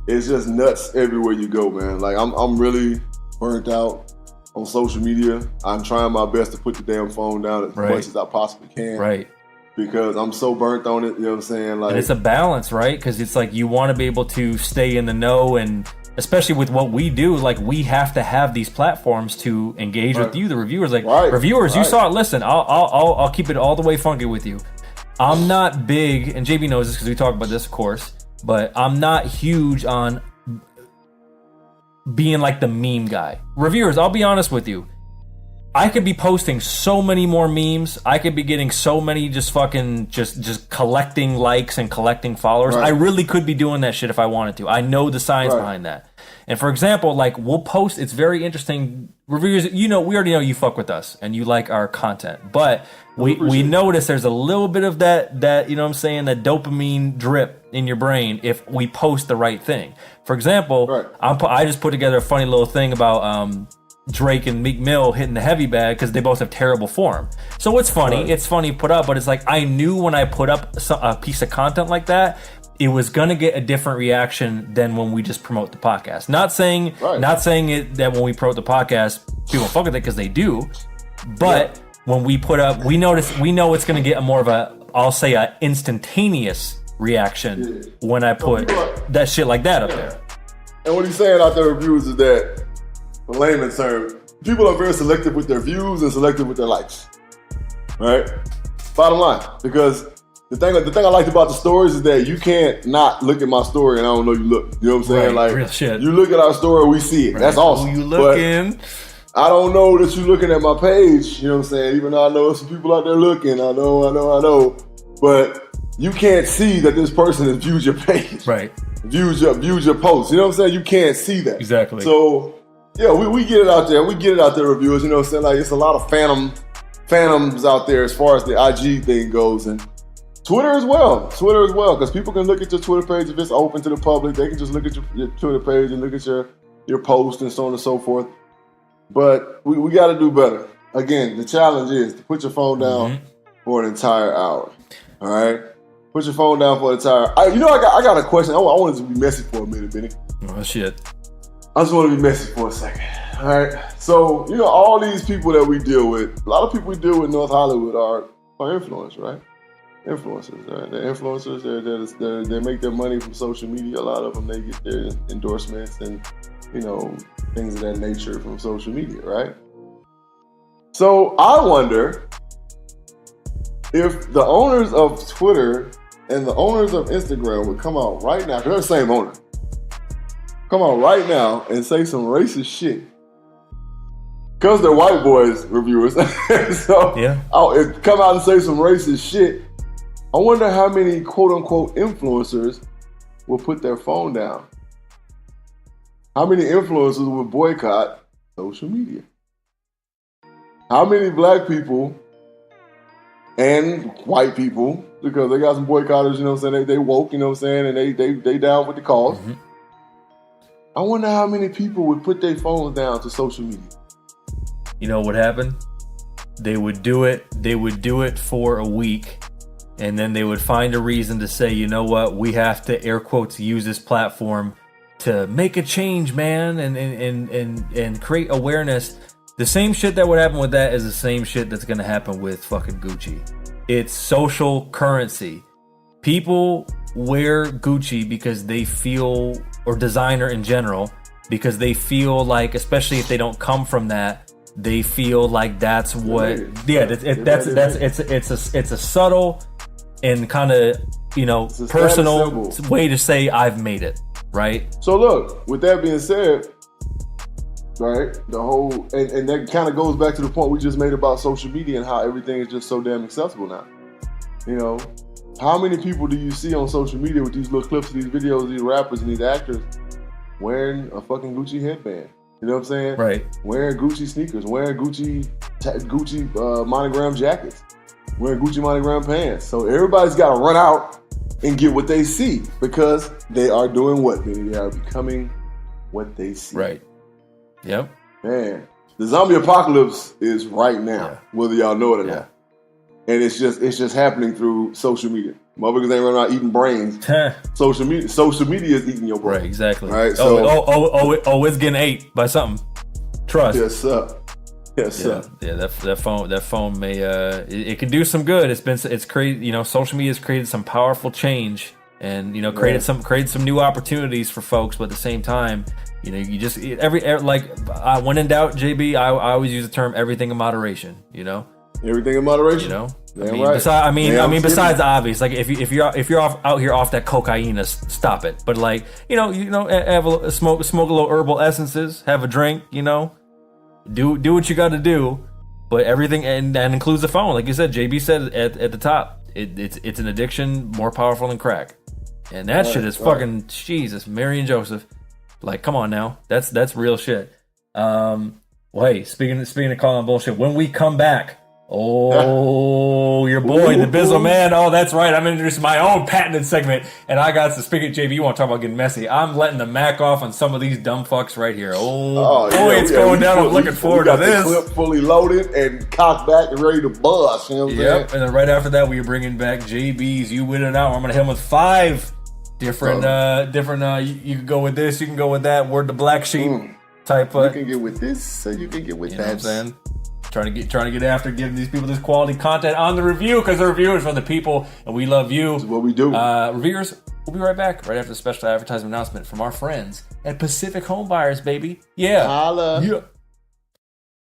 It's just nuts everywhere you go, man. Like, I'm really burnt out on social media. I'm trying my best to put the damn phone down as much as I possibly can. Right. Because I'm so burnt on it, you know what I'm saying? Like, and it's a balance, right? Because it's like you want to be able to stay in the know, and especially with what we do, like we have to have these platforms to engage with you, the reviewers. Like reviewers, you saw it. Listen, I'll keep it all the way funky with you. I'm not big, and JB knows this because we talk about this, of course, but I'm not huge on being like the meme guy. Reviewers, I'll be honest with you. I could be posting so many more memes. I could be getting so many just collecting likes and collecting followers. I really could be doing that shit if I wanted to. I know the science behind that. And for example, like we'll post, it's very interesting. Reviewers, we already know you fuck with us and you like our content. But we notice there's a little bit of that, you know what I'm saying, that dopamine drip in your brain if we post the right thing. For example, I just put together a funny little thing about Drake and Meek Mill hitting the heavy bag because they both have terrible form. So it's funny. It's funny put up, but it's like I knew when I put up a piece of content like that, it was gonna get a different reaction than when we just promote the podcast. Not saying it that when we promote the podcast, people fuck with it because they do. But when we put up, we know it's gonna get a more of a instantaneous reaction when I put that shit like that up there. And what he's saying out there, reviews, is that, in layman's terms, people are very selective with their views and selective with their likes. Right? Bottom line. Because the thing I liked about the stories is that you can't not look at my story and I don't know you look. You know what I'm saying? Like, real shit. You look at our story, we see it. That's awesome. Who you looking? But I don't know that you're looking at my page. You know what I'm saying? Even though I know some people out there looking. I know. But you can't see that this person has viewed your page. Right. Viewed your post. You know what I'm saying? You can't see that. Exactly. So yeah, we get it out there. We get it out there, reviewers. You know what I'm saying? Like, it's a lot of phantoms out there as far as the IG thing goes, and Twitter as well. Because people can look at your Twitter page if it's open to the public. They can just look at your Twitter page and look at your post and so on and so forth. But we got to do better. Again, the challenge is to put your phone down for an entire hour. All right? Put your phone down for an entire hour. I got a question. I wanted to be messy for a minute, Benny. Oh, shit. I just want to be messy for a second. All right. So, all these people that we deal with, a lot of people we deal with in North Hollywood are influencers, right? Influencers. Right? They're influencers. They make their money from social media. A lot of them, they get their endorsements and, things of that nature from social media, right? So I wonder if the owners of Twitter and the owners of Instagram would come out right now, because they're the same owner. Come on right now and say some racist shit. Because they're white boys, reviewers. So, come out and say some racist shit. I wonder how many quote-unquote influencers will put their phone down. How many influencers will boycott social media? How many black people and white people, because they got some boycotters, you know what I'm saying? They woke, you know what I'm saying? And they down with the cause. Mm-hmm. I wonder how many people would put their phones down to social media. You know what happened? They would do it for a week, and then they would find a reason to say, you know what, we have to, air quotes, use this platform to make a change, man, and create awareness. The same shit that would happen with that is the same shit that's gonna happen with fucking Gucci. It's social currency. People wear Gucci because they feel, or designer in general, because they feel like, especially if they don't come from that, they feel like that's what. Yeah, it's a subtle and kind of personal way to say I've made it, right? So look, with that being said, right, the whole and that kind of goes back to the point we just made about social media and how everything is just so damn accessible now. How many people do you see on social media with these little clips of these videos, these rappers and these actors wearing a fucking Gucci headband? You know what I'm saying? Right. Wearing Gucci sneakers, wearing Gucci monogram jackets, wearing Gucci monogram pants. So everybody's got to run out and get what they see because they are doing what? They are becoming what they see. Right. Yep. Man, the zombie apocalypse is right now, whether y'all know it or not. And it's just happening through social media. Motherfuckers ain't running around eating brains. Social media is eating your brain. Right, exactly. Right. So it's getting ate by something. Trust. Yes, sir. Yes, sir. Yeah, that phone may it can do some good. It's created, you know, social media has created some powerful change, and you know, created some new opportunities for folks. But at the same time, you know, you just when in doubt, JB, I always use the term everything in moderation. You know, everything in moderation. You know, right. Besides the obvious, like if you're out here off that cocaine, stop it. But like, you know, have smoke a little herbal essences, have a drink, you know. Do what you got to do, but everything and that includes the phone. Like you said, JB said at the top, it's an addiction more powerful than crack, and that shit is fucking Jesus, Mary and Joseph. Like, come on now, that's real shit. Well, hey, speaking of calling bullshit, when we come back. Oh, your boy, the Bizzle Man. Oh, that's right. I'm introducing my own patented segment, and I got to speak at JB. You want to talk about getting messy? I'm letting the Mac off on some of these dumb fucks right here. It's going down. I'm looking forward to this. The clip fully loaded and cocked back and ready to bust. You know what I'm saying? And then right after that, we are bringing back JB's You Win It Out. I'm going to hit him with 5 different. You can go with this. You can go with that. Word to black sheep type. You can get with this, so you can get with that. You know what I'm saying? Trying to get after giving these people this quality content on the review, because the review is from the people and we love you. That's what we do. Reviewers, we'll be right back right after the special advertisement announcement from our friends at Pacific Home Buyers, baby. Yeah. Holla. Yeah.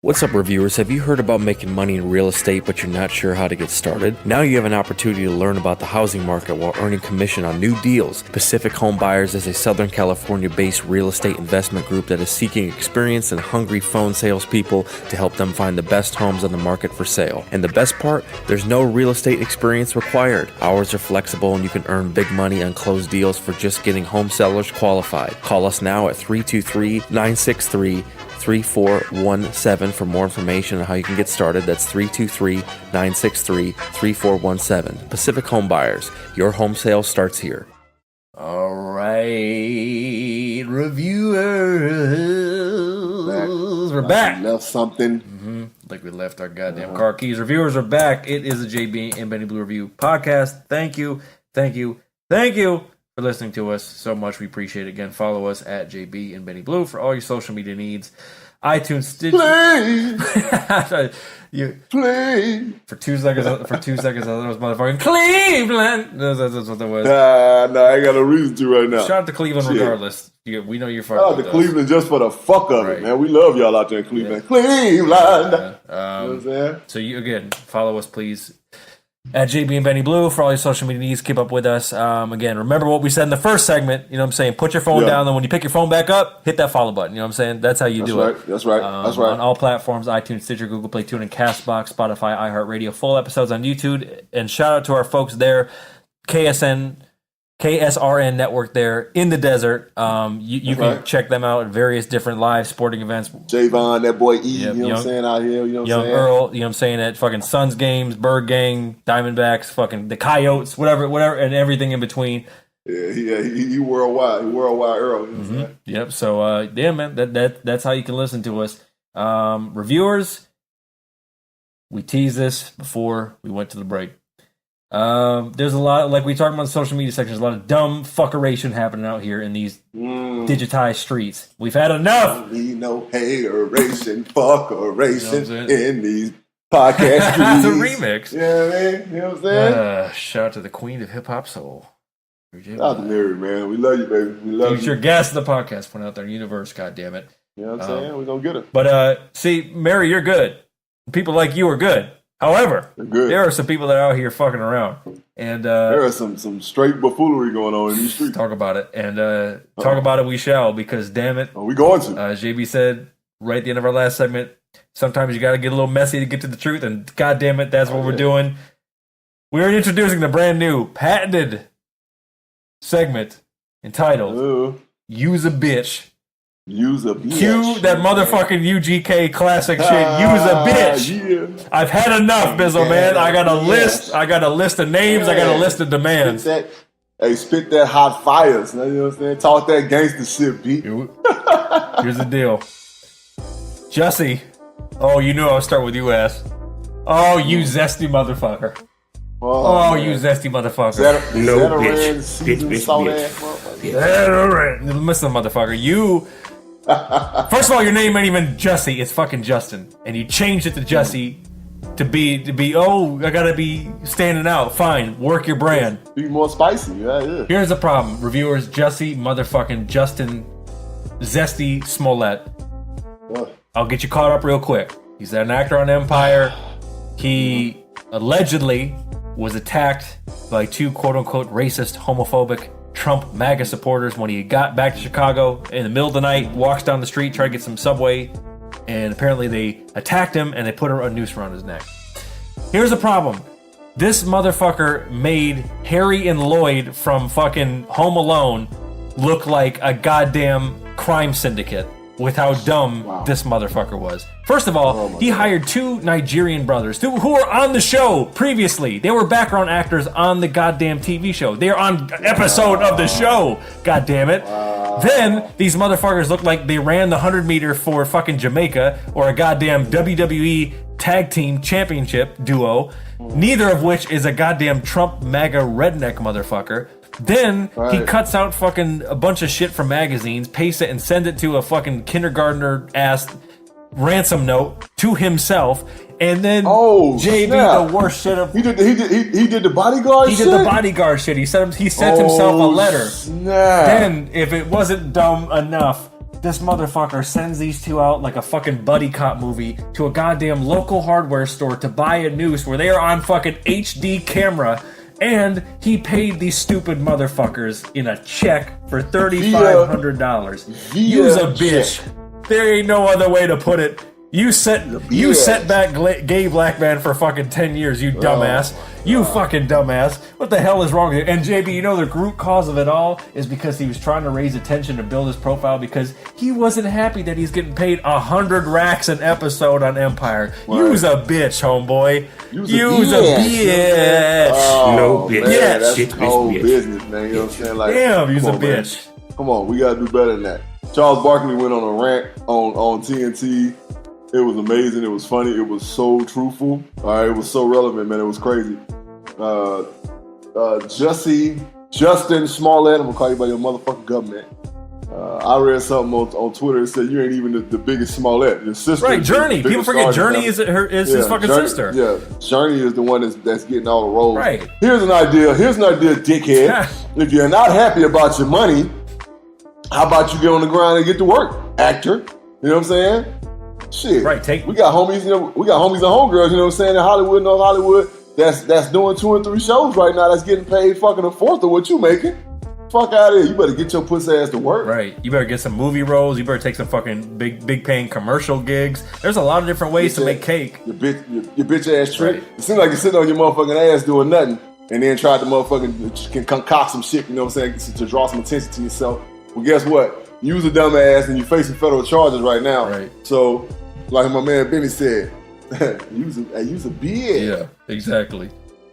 What's up, reviewers? Have you heard about making money in real estate, but you're not sure how to get started? Now you have an opportunity to learn about the housing market while earning commission on new deals. Pacific Home Buyers is a Southern California-based real estate investment group that is seeking experienced and hungry phone salespeople to help them find the best homes on the market for sale. And the best part, there's no real estate experience required. Hours are flexible and you can earn big money on closed deals for just getting home sellers qualified. Call us now at 323-963-3417 for more information on how you can get started. That's 323-963-3417. Pacific Home Buyers. Your home sale starts here. All right, reviewers. We're back. Left something. Like we left our goddamn car keys. Reviewers are back. It is a JB and Benny Blue Review podcast. Thank you for listening to us so much. We appreciate it. Again, follow us at JB and Benny Blue for all your social media needs. iTunes, Stitcher. Play. For 2 seconds, I thought it was motherfucking Cleveland. That's what that was. Nah, I ain't got no reason to right now. Shout out to Cleveland regardless. We know you're fucking shout out to Cleveland just for the fuck of it, man. We love y'all out there in Cleveland. Cleveland. You know what I'm saying? So you, again, follow us, please. At JB and Benny Blue for all your social media needs. Keep up with us. Again, remember what we said in the first segment. You know what I'm saying? Put your phone down, then when you pick your phone back up, hit that follow button. You know what I'm saying? That's how you do it. That's right. On all platforms, iTunes, Stitcher, Google Play, TuneIn, Castbox, Spotify, iHeartRadio. Full episodes on YouTube. And shout out to our folks there, KSRN network there in the desert. You can check them out at various different live sporting events. Javon, that boy E, you know what I'm saying, out here, you know what I'm saying? Earl, you know what I'm saying, at fucking Suns games, Birdgang, Diamondbacks, fucking the Coyotes, whatever, and everything in between. Yeah, he worldwide. He worldwide Earl. You know what I'm saying? Yep. So yeah, man, that's how you can listen to us. Reviewers, we teased this before we went to the break. There's a lot, like we talked about in the social media section, there's a lot of dumb fuckeration happening out here in these digitized streets. We've had enough. Don't need no hateration, fuckeration in these podcast streets. It's a remix. Yeah, man. You know what I'm saying? Shout out to the queen of hip hop soul. Shout out to Mary, man. We love you, baby. We love you. Future guest of the podcast went out there in universe, goddammit. You know what I'm saying? We're gonna get it. But see, Mary, you're good. People like you are good. However, there are some people that are out here fucking around, and there are some straight buffoonery going on in these streets. Talk about it, and talk about it we shall, because damn it, we going to. As JB said right at the end of our last segment, sometimes you got to get a little messy to get to the truth, and god damn it, that's what we're doing. We're introducing the brand new patented segment entitled "Use a Bitch." Use a bitch. Cue that motherfucking UGK classic shit. Use a bitch. Yeah. I've had enough, Bizzle, man. I got a list. I got a list of names. I got a list of demands. Spit that hot fires. You know what I'm saying? Talk that gangster shit, B. Here's the deal. Jussie. Oh, you knew I would start with you, ass. Oh, you zesty motherfucker. Oh, you zesty motherfucker. No, bitch. Listen, motherfucker. You First of all, your name ain't even Jussie. It's fucking Justin. And you changed it to Jussie to be, oh, I gotta be standing out. Fine, work your brand. Be more spicy. Yeah. Here's the problem. Reviewers, Jussie motherfucking Justin Zesty Smollett. I'll get you caught up real quick. He's an actor on Empire. He allegedly was attacked by two quote-unquote racist, homophobic Trump MAGA supporters when he got back to Chicago in the middle of the night, walks down the street, tried to get some Subway, and apparently they attacked him and they put a noose around his neck. Here's the problem. This motherfucker made Harry and Lloyd from fucking Home Alone look like a goddamn crime syndicate with how dumb this motherfucker was. First of all, he hired two Nigerian brothers who were on the show previously. They were background actors on the goddamn TV show. They are on an episode of the show. God damn it. Then these motherfuckers look like they ran the 100 meter for fucking Jamaica or a goddamn WWE tag team championship duo. Neither of which is a goddamn Trump MAGA redneck motherfucker. Then he cuts out fucking a bunch of shit from magazines, pastes it, and sends it to a fucking kindergartner-ass ransom note to himself. And then JB, the worst shit of... He did the bodyguard shit? He did the bodyguard shit. He sent himself a letter. Snap. Then, if it wasn't dumb enough, this motherfucker sends these two out like a fucking buddy cop movie to a goddamn local hardware store to buy a noose where they are on fucking HD camera. And he paid these stupid motherfuckers in a check for $3,500. You's a bitch. There ain't no other way to put it. You set back gay black man for fucking 10 years, you dumbass. You fucking dumbass. What the hell is wrong with you? And JB, you know the root cause of it all is because he was trying to raise attention to build his profile because he wasn't happy that he's getting paid 100 racks an episode on Empire. You's a bitch, homeboy. You's a bitch. No bitch. Man, that's the whole business, man. You know what I'm saying? Like, damn, you's a bitch. Man. Come on, we gotta do better than that. Charles Barkley went on a rant on TNT. It was amazing. It was funny. It was so truthful. All right, it was so relevant, man. It was crazy. Justin Smollett, I'm gonna call you by your motherfucking government. I read something on Twitter that said you ain't even the biggest Smollett. Your sister, right? Journey. People forget Journey is his fucking sister. Yeah, Journey is the one that's getting all the roles. Right. Here's an idea, dickhead. If you're not happy about your money, how about you get on the ground and get to work, actor? You know what I'm saying? Shit. Right. We got homies, we got homies and homegirls, you know what I'm saying, in Hollywood, North Hollywood, that's doing 2 and 3 shows right now, that's getting paid fucking a fourth of what you making. Fuck out of here. You better get your pussy ass to work. Right. You better get some movie roles. You better take some fucking big paying commercial gigs. There's a lot of different ways to make cake. Your bitch ass trick. Right. It seems like you're sitting on your motherfucking ass doing nothing and then try to motherfucking concoct some shit, you know what I'm saying, to draw some attention to yourself. Well, guess what? You's a dumbass and you're facing federal charges right now. Right. So, like my man Benny said, you's a bitch. Yeah, exactly.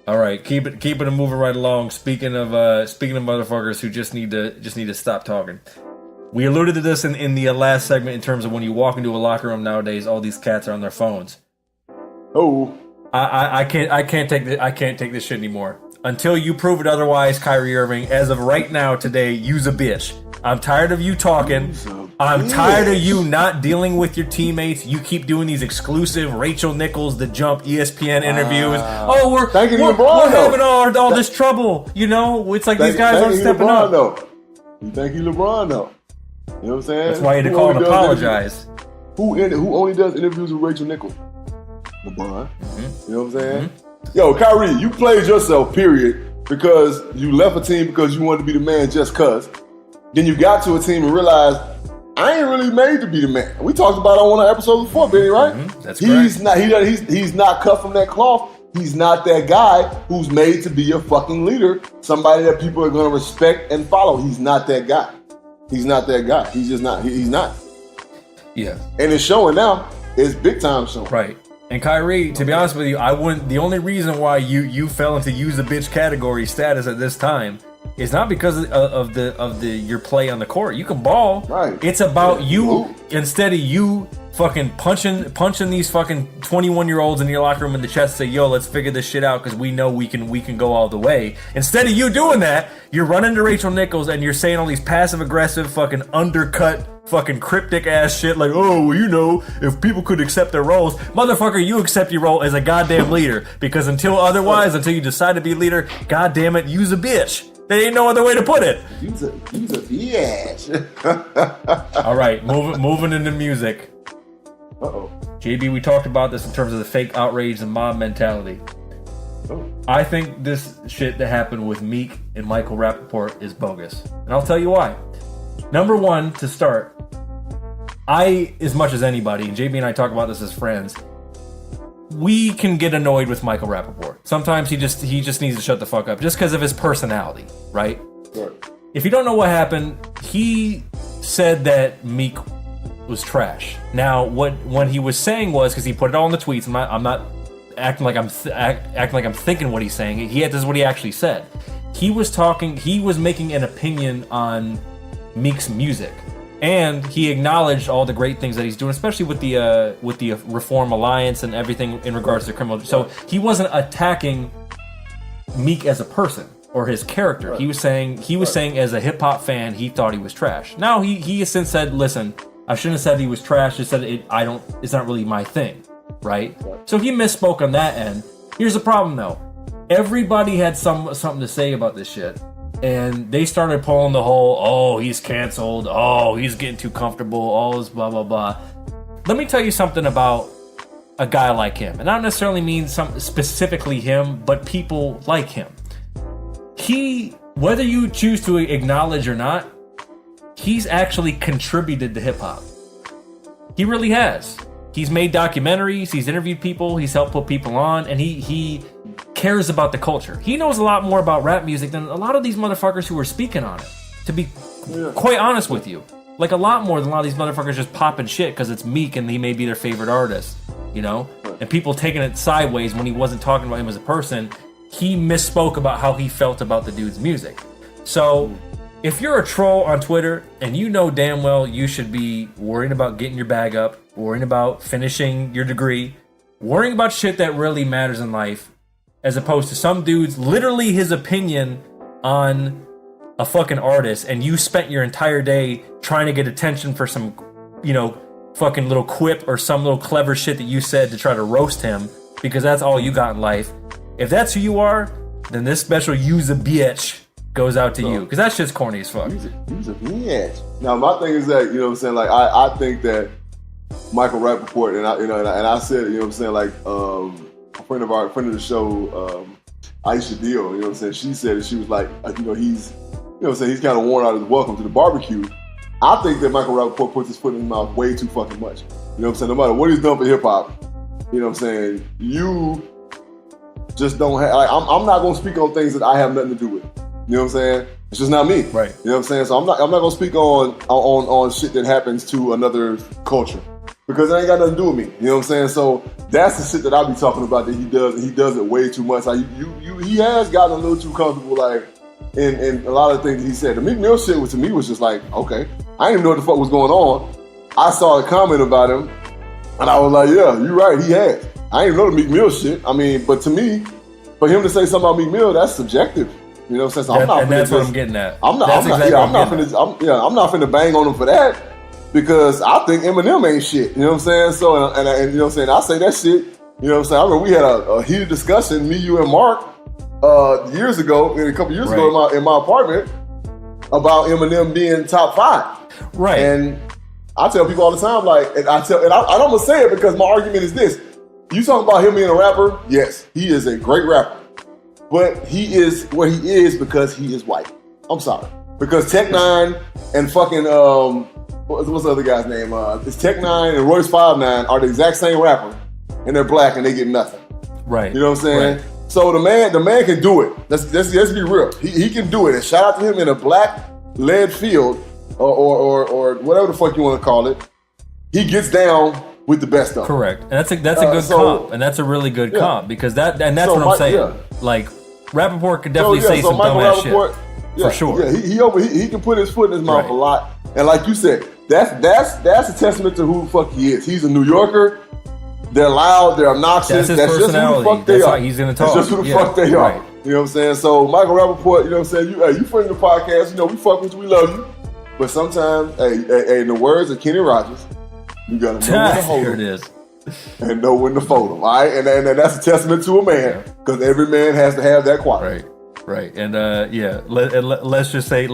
All right, keep it moving right along. Speaking of motherfuckers who just need to stop talking. We alluded to this in the last segment in terms of when you walk into a locker room nowadays, all these cats are on their phones. Oh, I can't take this shit anymore. Until you prove it otherwise, Kyrie Irving, as of right now, today, you's a bitch. I'm tired of you talking. I'm tired of you not dealing with your teammates. You keep doing these exclusive Rachel Nichols, The Jump, ESPN interviews. Oh, we're having all this trouble. You know, it's like these guys aren't stepping up. You think he's LeBron, though? You know what I'm saying? That's why you had to call and apologize. Who only does interviews with Rachel Nichols? LeBron. Mm-hmm. You know what I'm saying? Mm-hmm. Yo, Kyrie, you played yourself, period, because you left a team because you wanted to be the man just cuz. Then you got to a team and realized, I ain't really made to be the man. We talked about it on one of the episodes before, Benny, right? Mm-hmm. That's correct. He's not cut from that cloth. He's not that guy who's made to be a fucking leader, somebody that people are going to respect and follow. He's not that guy. He's not that guy. He's just not. He's not. Yeah. And it's showing now. It's big time showing. Right. And Kyrie, to be honest with you, I wouldn't. The only reason why you fell into use the bitch category status at this time is not because of your play on the court. You can ball. Right. It's about you. Instead of you fucking punching these fucking 21-year-olds in your locker room in the chest and say, yo, let's figure this shit out because we know we can go all the way. Instead of you doing that, you're running to Rachel Nichols and you're saying all these passive-aggressive, fucking undercut, fucking cryptic-ass shit like, oh, well, you know, if people could accept their roles. Motherfucker, you accept your role as a goddamn leader because until you decide to be a leader, goddamn it, you's a bitch. There ain't no other way to put it. You's a bitch. All right, moving into music. Uh-oh. JB, we talked about this in terms of the fake outrage and mob mentality. Oh. I think this shit that happened with Meek and Michael Rappaport is bogus. And I'll tell you why. Number one, to start, as much as anybody, and JB and I talk about this as friends, we can get annoyed with Michael Rappaport. Sometimes he just needs to shut the fuck up just because of his personality, right? Right. If you don't know what happened, he said that Meek was trash. Now, what he was saying was, because he put it all in the tweets, I'm not acting like I'm thinking what he's saying. This is what he actually said. He was making an opinion on Meek's music, and he acknowledged all the great things that he's doing, especially with the Reform Alliance and everything in regards to criminal. So he wasn't attacking Meek as a person or his character. Right. He was saying as a hip hop fan, he thought he was trash. Now he has since said, listen, I shouldn't have said he was trash. Just said it's not really my thing, right? So he misspoke on that end. Here's the problem though. Everybody had something to say about this shit. And they started pulling the whole, oh, he's canceled. Oh, he's getting too comfortable. All this blah, blah, blah. Let me tell you something about a guy like him. And I don't necessarily mean specifically him, but people like him. Whether you choose to acknowledge or not, he's actually contributed to hip-hop. He really has. He's made documentaries, he's interviewed people, he's helped put people on, and he cares about the culture. He knows a lot more about rap music than a lot of these motherfuckers who are speaking on it, to be quite honest with you. Like, a lot more than a lot of these motherfuckers just popping shit because it's Meek and he may be their favorite artist, you know? And people taking it sideways when he wasn't talking about him as a person. He misspoke about how he felt about the dude's music. So if you're a troll on Twitter and you know damn well you should be worrying about getting your bag up, worrying about finishing your degree, worrying about shit that really matters in life, as opposed to some dude's literally his opinion on a fucking artist, and you spent your entire day trying to get attention for some, fucking little quip or some little clever shit that you said to try to roast him because that's all you got in life. If that's who you are, then this special Youz a bitch goes out to you, because that shit's corny as fuck. Youz a bitch. Now my thing is that, you know what I'm saying, like I think that Michael Rappaport, and I said, you know what I'm saying, like a friend of the show, Aisha Deal, you know what I'm saying, she said that she was like, he's, you know what I'm saying, he's kind of worn out his welcome to the barbecue. I think that Michael Rappaport puts his foot in his mouth way too fucking much. You know what I'm saying? No matter what he's done for hip hop, you know what I'm saying, you just don't have, like, I'm not gonna speak on things that I have nothing to do with. You know what I'm saying? It's just not me. Right. You know what I'm saying? So I'm not gonna speak on shit that happens to another culture, because it ain't got nothing to do with me. You know what I'm saying? So that's the shit that I be talking about that he does, and he does it way too much. Like he has gotten a little too comfortable, like in a lot of things that he said. The Meek Mill shit to me was just like, okay, I didn't even know what the fuck was going on. I saw a comment about him, and I was like, yeah, you're right, he has. I didn't know the Meek Mill shit. I mean, but to me, for him to say something about Meek Mill, that's subjective. You know what I'm saying? So I'm not and that's what I'm getting at. I'm not finna bang on him for that, because I think Eminem ain't shit. You know what I'm saying? So and you know what I'm saying, I say that shit. You know what I'm saying? I remember we had a heated discussion, me, you, and Mark, years ago, a couple years ago in my apartment, about Eminem being top 5. Right. And I tell people all the time, like, and I'm gonna say it because my argument is this: you talk about him being a rapper, yes, he is a great rapper. But he is what he is because he is white. I'm sorry. Because Tech9 and fucking, what's the other guy's name? It's Tech9 and Royce 5'9" are the exact same rapper. And they're black and they get nothing. Right. You know what I'm saying? Right. So the man can do it. Let's be real. He can do it. And shout out to him in a black-led field or whatever the fuck you want to call it. He gets down with the best of them. Correct. And that's a good comp. And that's a really good comp, because that's what I'm saying. Yeah. Like, Rappaport could definitely say some dumbass shit. For sure. Yeah, he can put his foot in his mouth a lot. And like you said, that's a testament to who the fuck he is. He's a New Yorker. They're loud. They're obnoxious. That's his personality. Just who the fuck they are. How he's gonna talk. That's just who the fuck they are. You know what I'm saying? So Michael Rappaport, you know what I'm saying? You friend of the podcast. You know we fuck with you. We love you. But sometimes, in the words of Kenny Rogers, you gotta know when to hold him and know when to fold him. All right, and that's a testament to a man because every man has to have that quality. Right, and let's just say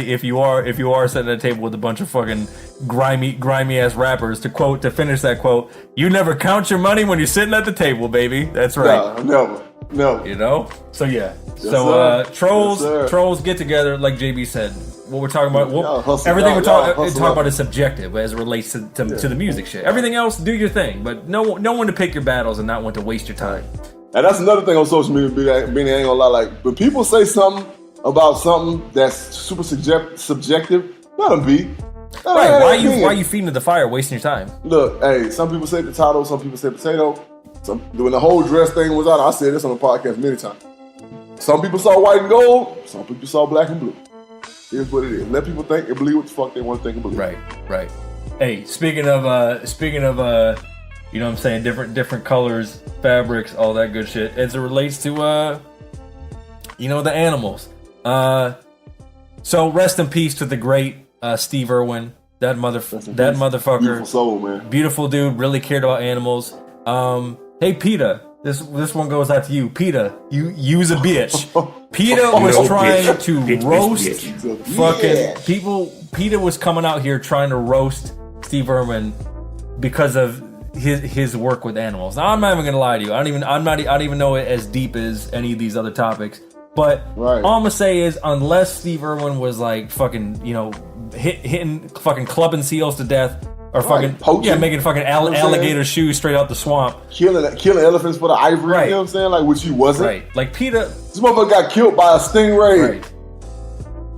if you are sitting at a table with a bunch of fucking grimy ass rappers, to finish that quote, you never count your money when you're sitting at the table, baby. That's right. No, never. You know. So yeah. Yes, trolls get together, like JB said. What we're talking about, everything we're talking about is subjective as it relates to the music shit. Everything else, do your thing, but know when to pick your battles and not when to waste your time. And that's another thing on social media, Benny, I ain't gonna lie, like, when people say something about something that's super subjective, let them be. Right, why are you feeding to the fire, wasting your time? Look, hey, some people say potato, some people say potato. When the whole dress thing was out, I said this on the podcast many times. Some people saw white and gold, some people saw black and blue. Here's what it is. Let people think and believe what the fuck they want to think and believe. Right. Hey, speaking of you know what I'm saying, different colors, fabrics, all that good shit, as it relates to the animals. So rest in peace to the great Steve Irwin. That motherfucker. Beautiful soul, man. Beautiful dude, really cared about animals. Hey PETA, this one goes out to you. PETA, you's a bitch. PETA was trying to roast fucking people. PETA was coming out here trying to roast Steve Irwin because of his work with animals. Now, I'm not even gonna lie to you. I don't even know it as deep as any of these other topics. But all I'm gonna say is, unless Steve Irwin was like fucking, hitting fucking clubbing seals to death, or fucking poaching, making fucking alligator shoes straight out the swamp, killing elephants for the ivory. You know what I'm saying? Like, which he wasn't. Right. Like PETA. This motherfucker got killed by a stingray. Right.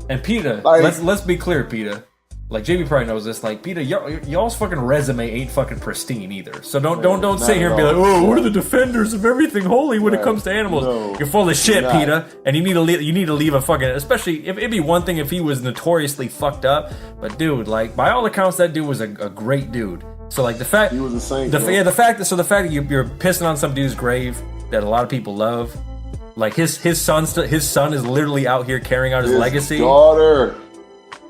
And PETA, let's be clear, PETA. Like JB probably knows this. Like PETA, y'all's fucking resume ain't fucking pristine either. So don't sit here and be like, oh, we're the defenders of everything holy when it comes to animals. No, you're full of shit, PETA, and you need to leave a fucking. Especially if it'd be one thing if he was notoriously fucked up, but dude, like by all accounts, that dude was a great dude. So like the fact he was a saint. The fact that you're pissing on some dude's grave that a lot of people love, like his son is literally out here carrying out his legacy.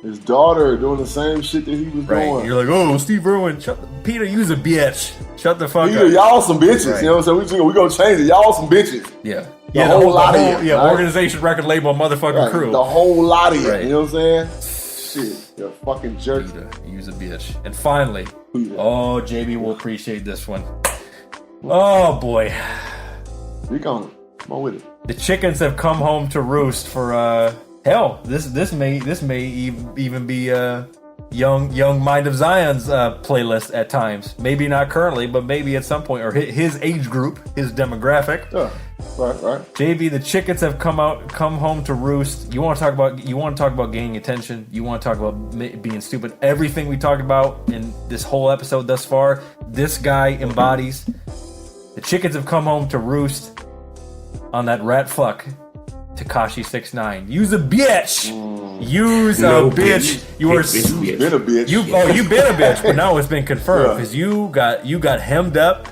His daughter doing the same shit that he was doing. You're like, oh, Steve Irwin, PETA, you's a bitch. Shut the fuck PETA, up. Y'all some bitches. You know what I'm saying? We gonna change it. Y'all some bitches. Yeah. The whole lot of you. Organization, record label, motherfucking crew. The whole lot of you. You know what I'm saying? Shit, you're a fucking jerk. PETA, you's a bitch. And finally, oh, JB will appreciate this one. Oh boy. Come on with it. The chickens have come home to roost for hell, this may even be young Mind of Zion's playlist at times. Maybe not currently, but maybe at some point, or his age group, his demographic. Right. JB, the chickens have come home to roost. You want to talk about gaining attention? You want to talk about being stupid? Everything we talked about in this whole episode thus far, this guy embodies. The chickens have come home to roost on that rat fuck. Tekashi69, you's a bitch. You's a bitch. You've been a bitch. You've been a bitch, but now it's been confirmed because you got hemmed up.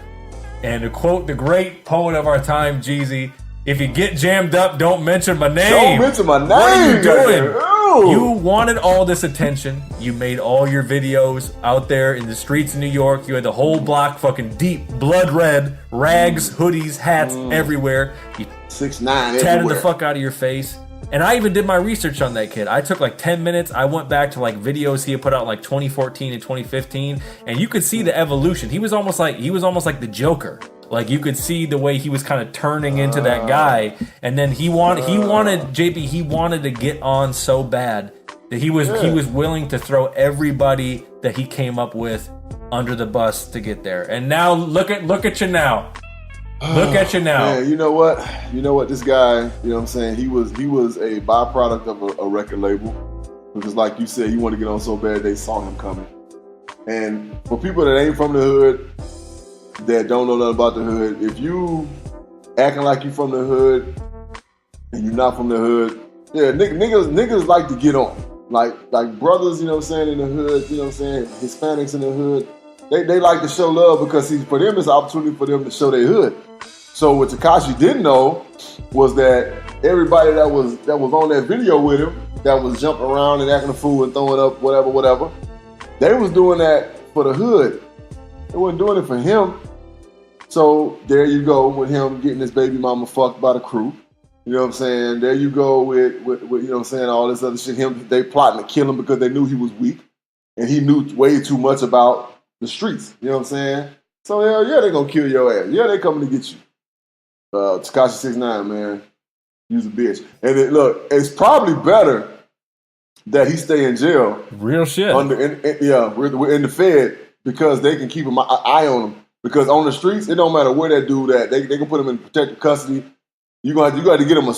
And to quote the great poet of our time, Jeezy, if you get jammed up, don't mention my name. Don't mention my name. What are you doing? You wanted all this attention. You made all your videos out there in the streets of New York. You had the whole block fucking deep, blood red, rags, hoodies, hats everywhere. You 6ix9ine tatted the fuck out of your face. And I even did my research on that kid. I took like 10 minutes. I went back to like videos he had put out like 2014 and 2015, and you could see the evolution. He was almost like the Joker. Like you could see the way he was kind of turning into that guy. And then he wanted to get on so bad that he was willing to throw everybody that he came up with under the bus to get there. And now look at you now. Look at you now. Man, you know what? This guy, you know what I'm saying? He was a byproduct of a record label. Because like you said, he wanted to get on so bad they saw him coming. And for people that ain't from the hood, that don't know nothing about the hood, if you acting like you from the hood and you're not from the hood, niggas like to get on. like brothers, you know what I'm saying, in the hood, you know what I'm saying, Hispanics in the hood, they like to show love because for them it's an opportunity for them to show their hood. So what Tekashi didn't know was that everybody that was on that video with him, that was jumping around and acting a fool and throwing up whatever, they was doing that for the hood. They wasn't doing it for him. So there you go with him getting his baby mama fucked by the crew. You know what I'm saying? There you go with you know what I'm saying, all this other shit. They plotting to kill him because they knew he was weak. And he knew way too much about the streets. You know what I'm saying? So hell yeah, they gonna kill your ass. Yeah, they coming to get you. Tekashi69, man. You's a bitch. And look, it's probably better that he stay in jail. Real shit. We're in the Fed because they can keep an eye on him. Because on the streets, it don't matter where that dude at. They can put him in protective custody. You got to get him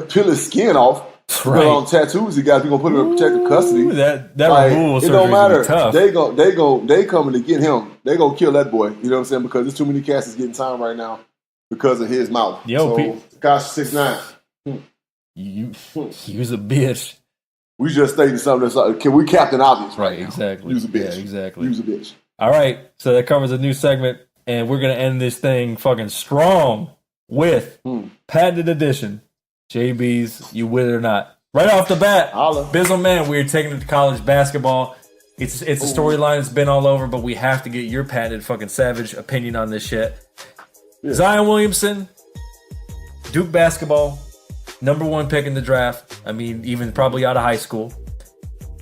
peel his skin off. Right. On tattoos, you guys, you gonna put him in protective custody. That removal surgery, it don't matter. Tough. They coming to get him. They gonna kill that boy. You know what I'm saying? Because there's too many cats that's getting time right now because of his mouth. Yo, Tekashi69. You was a bitch. We just stating something that's we Captain Obvious right now. Exactly. You was a bitch. Yeah, exactly. You was a bitch. All right, so that covers a new segment, and we're gonna end this thing fucking strong with patented edition. JB's, you with it or not? Right off the bat, Bizzle Man, we're taking it to college basketball. It's a storyline that's been all over, but we have to get your patented fucking savage opinion on this shit. Yeah. Zion Williamson, Duke basketball, #1 pick in the draft. I mean, even probably out of high school.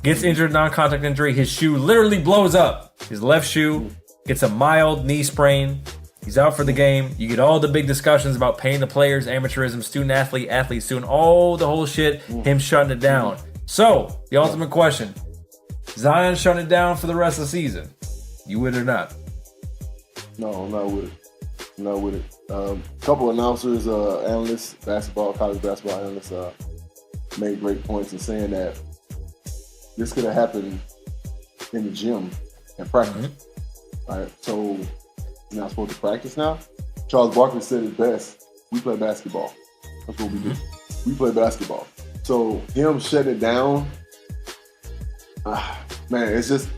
Gets injured, non-contact injury. His shoe literally blows up. His left shoe gets a mild knee sprain. He's out for the game. You get all the big discussions about paying the players, amateurism, student-athlete student, all the whole shit, him shutting it down. So, the ultimate question, Zion shutting it down for the rest of the season. You with it or not? No, I'm not with it. I'm not with it. Couple announcers, analysts, college basketball analysts made great points in saying that this could have happened in the gym and practice. All right, so you're not supposed to practice now? Charles Barkley said it best. We play basketball. That's what we do. We play basketball. So him shutting it down, man, it's just,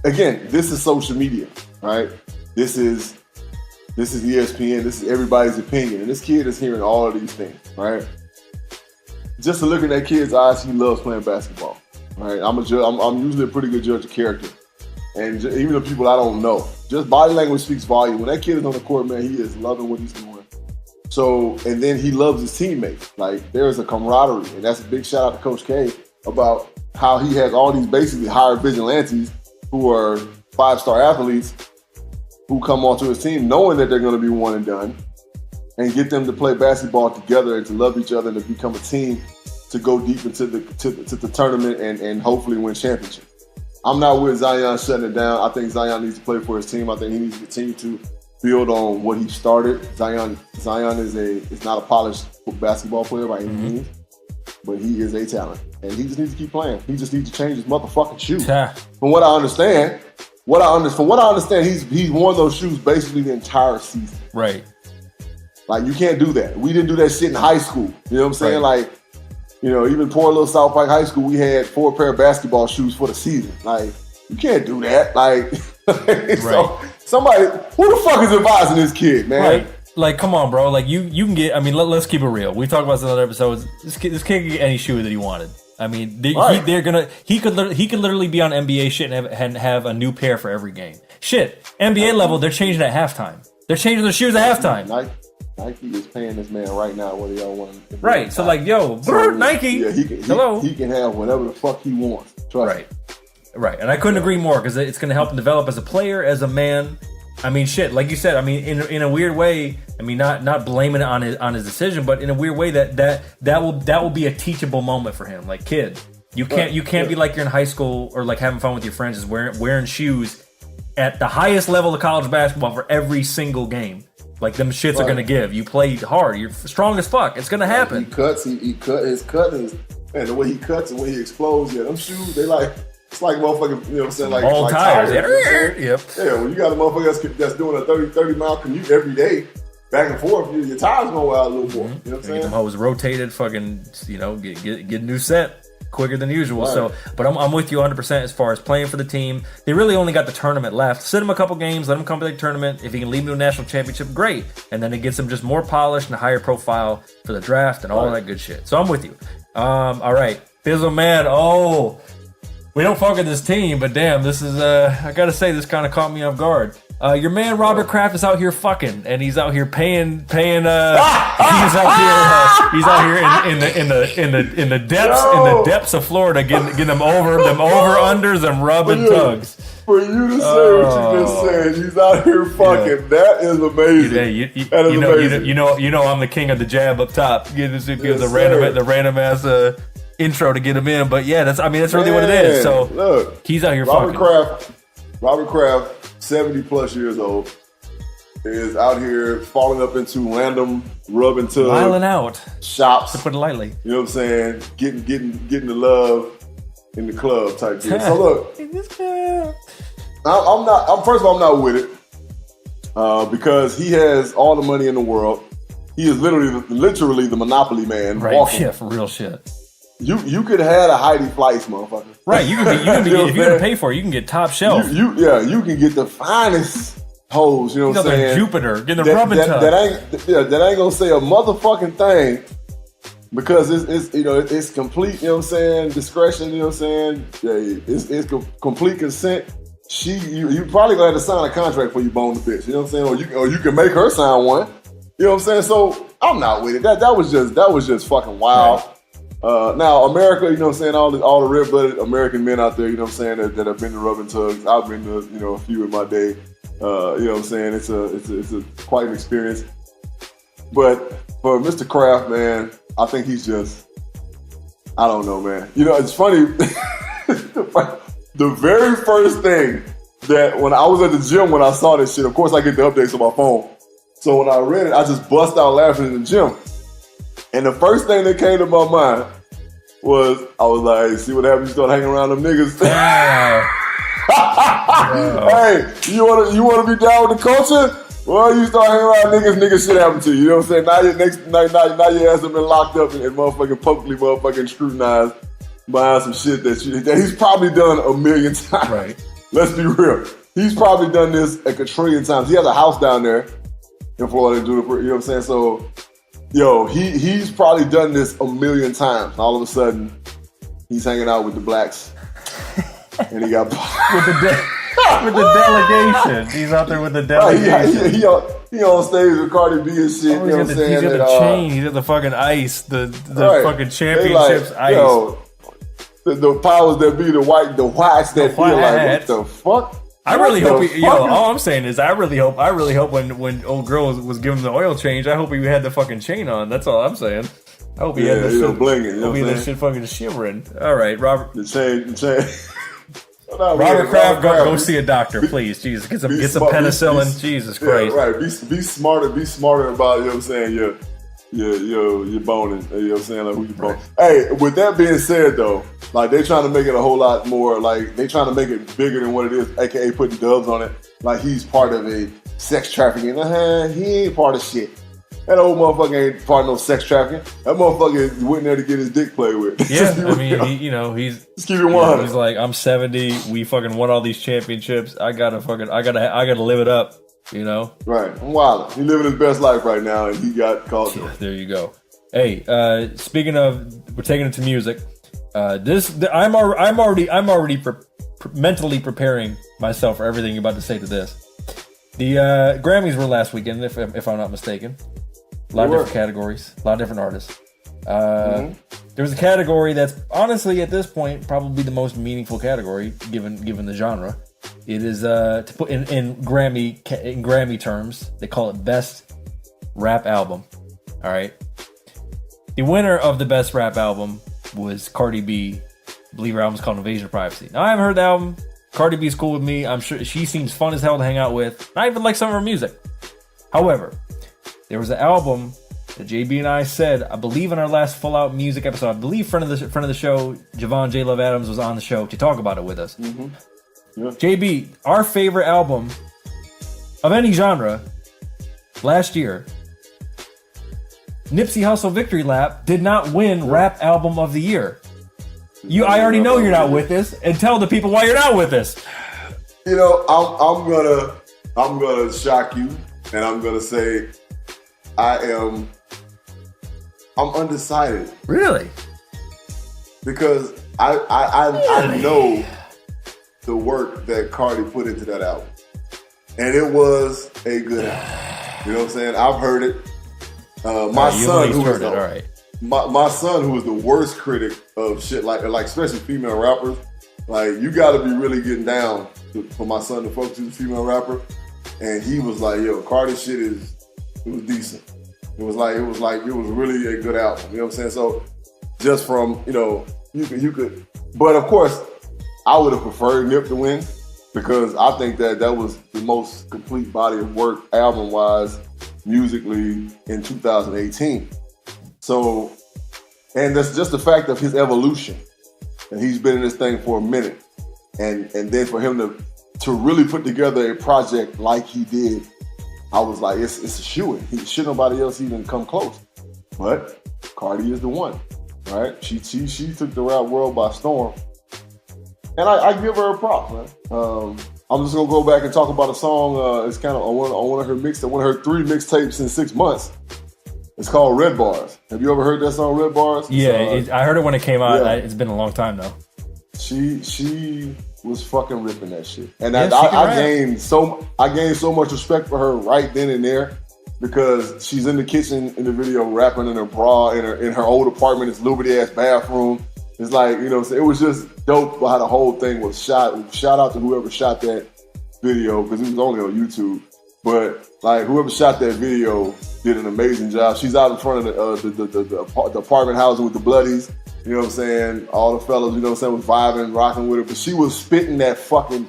again, this is social media, right? This is ESPN. This is everybody's opinion. And this kid is hearing all of these things, right? Just to look at that kid's eyes, he loves playing basketball, right? I'm usually a pretty good judge of character. And even the people I don't know, just body language speaks volume. When that kid is on the court, man, he is loving what he's doing. So, and then he loves his teammates. Like, there's a camaraderie. And that's a big shout out to Coach K about how he has all these basically hired vigilantes who are 5-star athletes who come onto his team knowing that they're going to be one and done, and get them to play basketball together and to love each other and to become a team to go deep into the tournament and hopefully win championships. I'm not with Zion shutting it down. I think Zion needs to play for his team. I think he needs to continue to build on what he started. Zion is not a polished basketball player by any means, but he is a talent. And he just needs to keep playing. He just needs to change his motherfucking shoe. From what I understand, he's worn those shoes basically the entire season. Right. Like, you can't do that. We didn't do that shit in high school. You know what I'm saying? Right. Like, you know, even poor little South Park High School, we had 4 pair of basketball shoes for the season. Like, you can't do that. Like, so somebody, who the fuck is advising this kid, man? Right. Like, come on, bro. Like, you can get, I mean, let's keep it real. We talked about this in other episodes. This kid can get any shoe that he wanted. I mean, he could literally be on NBA shit and have a new pair for every game. Shit, NBA level, they're changing at halftime. They're changing their shoes at halftime. Nike is paying this man right now whether y'all want to. Right, so like, yo, Nike, yeah, he can have whatever the fuck he wants. Trust me. Right, and I couldn't agree more because it's going to help him develop as a player, as a man. I mean, shit, like you said, I mean, in a weird way, I mean, not blaming it on his decision, but in a weird way that will be a teachable moment for him. Like, kid, you can't be like you're in high school or like having fun with your friends, just wearing shoes at the highest level of college basketball for every single game. Like, them shits are gonna give. You play hard. You're strong as fuck. It's gonna happen. He cuts. His cut is, man, the way he cuts and when he explodes. Yeah, them shoes, they like, it's like motherfucking, you know what I'm saying? Like all like tires. You know yep. Yeah, when you got a motherfucker that's doing a 30 mile commute every day, back and forth, your tires gonna wear out a little more. You know what I'm saying? Them hoes rotated, fucking, you know, get a new set. quicker than usual. Right. So, but I'm with you 100% as far as playing for the team. They really only got the tournament left. Sit him a couple games, let him come to the tournament. If he can lead me to a national championship, great. And then it gets him just more polished and a higher profile for the draft and all that good shit. So I'm with you. All right, Fizzle Man. Oh, we don't fuck with this team, but damn, this is I gotta say, this kind of caught me off guard. Your man Robert Kraft is out here fucking, and he's out here paying. He's out here in the depths of Florida, getting them over unders and rubbing tugs. For you to say what you just said, he's out here fucking. That is amazing. That is amazing. You know, I'm the king of the jab up top. Give the random ass intro to get him in, but yeah, that's really what it is. So look, he's out here fucking. Robert Kraft. 70 plus years old, is out here falling up into random rubbing tub, wiling out shops, to put it lightly. You know what I'm saying? Getting the love in the club type deal. So look, first of all, I'm not with it because he has all the money in the world. He is literally the monopoly man. Right? Walking. Yeah, for real shit. You could have a Heidi Fleiss, motherfucker. Right, you can if you can pay for it, you can get top shelf. You can get the finest hoes. You know what I'm saying? Jupiter, getting the rubbing tub. That ain't gonna say a motherfucking thing because it's complete. You know what I'm saying? Discretion. You know what I'm saying? Yeah, it's complete consent. You probably gonna have to sign a contract before you bone the bitch. You know what I'm saying? Or you can make her sign one. You know what I'm saying? So I'm not with it. That was just fucking wild. Right. Now America, you know what I'm saying, all the red-blooded American men out there, you know what I'm saying, that have been to rubbing tugs. I've been to, a few in my day. You know what I'm saying? It's a quite an experience. But for Mr. Kraft, man, I think he's just, I don't know, man. It's funny. The very first thing that when I was at the gym when I saw this shit, of course I get the updates on my phone. So when I read it, I just bust out laughing in the gym. And the first thing that came to my mind was, I was like, hey, see what happens? You start hanging around them niggas. Hey, you wanna be down with the culture? Well, you start hanging around niggas, shit happen to you. You know what I'm saying? Now your ass have been locked up and motherfucking scrutinized behind some shit that he's probably done a million times. Right. Let's be real. He's probably done this a quadrillion times. He has a house down there in Florida, you know what I'm saying? So, he's probably done this a million times. All of a sudden, he's hanging out with the blacks, and he got with the delegation. He's out there with the delegation. He on stage with Cardi B and shit. You know what I'm saying? He's got the chain. He's got the fucking ice. The fucking championships ice. The powers that be, the whites that feel like, what the fuck? I really hope all I'm saying is I really hope when old girl was giving him the oil change, I hope he had the fucking chain on. That's all I'm saying. I hope he had that shit blinging. I hope he had that shit fucking shimmering. All right, Robert. The chain. Robert Kraft, go see a doctor, please. Jesus, get some penicillin. Jesus Christ. Right. Be smarter about, you know what I'm saying, your boning. You know what I'm saying, like who you boning. Hey, with that being said though, like they trying to make it a whole lot more, like they trying to make it bigger than what it is, aka putting dubs on it. Like he's part of a sex trafficking. He ain't part of shit. That old motherfucker ain't part of no sex trafficking. That motherfucker went there to get his dick played with. Yeah, I mean, he's just keep it 100. He's like, I'm 70. We fucking won all these championships. I gotta live it up. You know? Right. I'm wild. He's living his best life right now, and he got caught. Yeah, there you go. Hey, speaking of, we're taking it to music. I'm already mentally preparing myself for everything you're about to say to this. The Grammys were last weekend, if I'm not mistaken. A lot of different categories, a lot of different artists. There was a category that's honestly at this point probably the most meaningful category given the genre. It is to put in Grammy terms, they call it Best Rap Album. All right. The winner of the Best Rap Album was Cardi B. I believe her album's called Invasion of Privacy. Now I haven't heard the album. Cardi B's cool with me. I'm sure she seems fun as hell to hang out with. I even like some of her music. However, there was an album that JB and I said, I believe in our last Full Out Music episode, I believe friend of the show, Javon J. Love Adams was on the show to talk about it with us. Mm-hmm. Yeah. JB, our favorite album of any genre last year, Nipsey Hussle Victory Lap, did not win Rap Album of the Year. I already know you're not with this, and tell the people why you're not with this. You know, I'm gonna shock you, and I'm gonna say I'm undecided. Really? Because I know the work that Cardi put into that album, and it was a good album. You know what I'm saying? I've heard it. My son, who is the worst critic of shit, like especially female rappers, like you got to be really getting down for my son to focus on a female rapper, and he was like, "Yo, Cardi shit it was decent. It was really a good album." You know what I'm saying? So just from you could, but of course, I would have preferred Nip to win because I think that was the most complete body of work album wise, musically in 2018. So, and that's just the fact of his evolution, and he's been in this thing for a minute, and then for him to really put together a project like he did, I was like, it's a shoo-in. Should nobody else even come close? But Cardi is the one, right? She took the rap world by storm, and I give her a prop, man. I'm just gonna go back and talk about a song. It's kind of on one of her 3 mixtapes in 6 months. It's called Red Bars. Have you ever heard that song, Red Bars? Yeah, I heard it when it came out. Yeah. It's been a long time though. She was fucking ripping that shit, and I gained so much respect for her right then and there because she's in the kitchen in the video rapping in her bra in her old apartment, this liberty ass bathroom. It's like, it was just dope how the whole thing was shot. Shout out to whoever shot that video because it was only on YouTube. But like whoever shot that video did an amazing job. She's out in front of the apartment housing with the bloodies. You know what I'm saying? All the fellas, was vibing, rocking with her. But she was spitting that fucking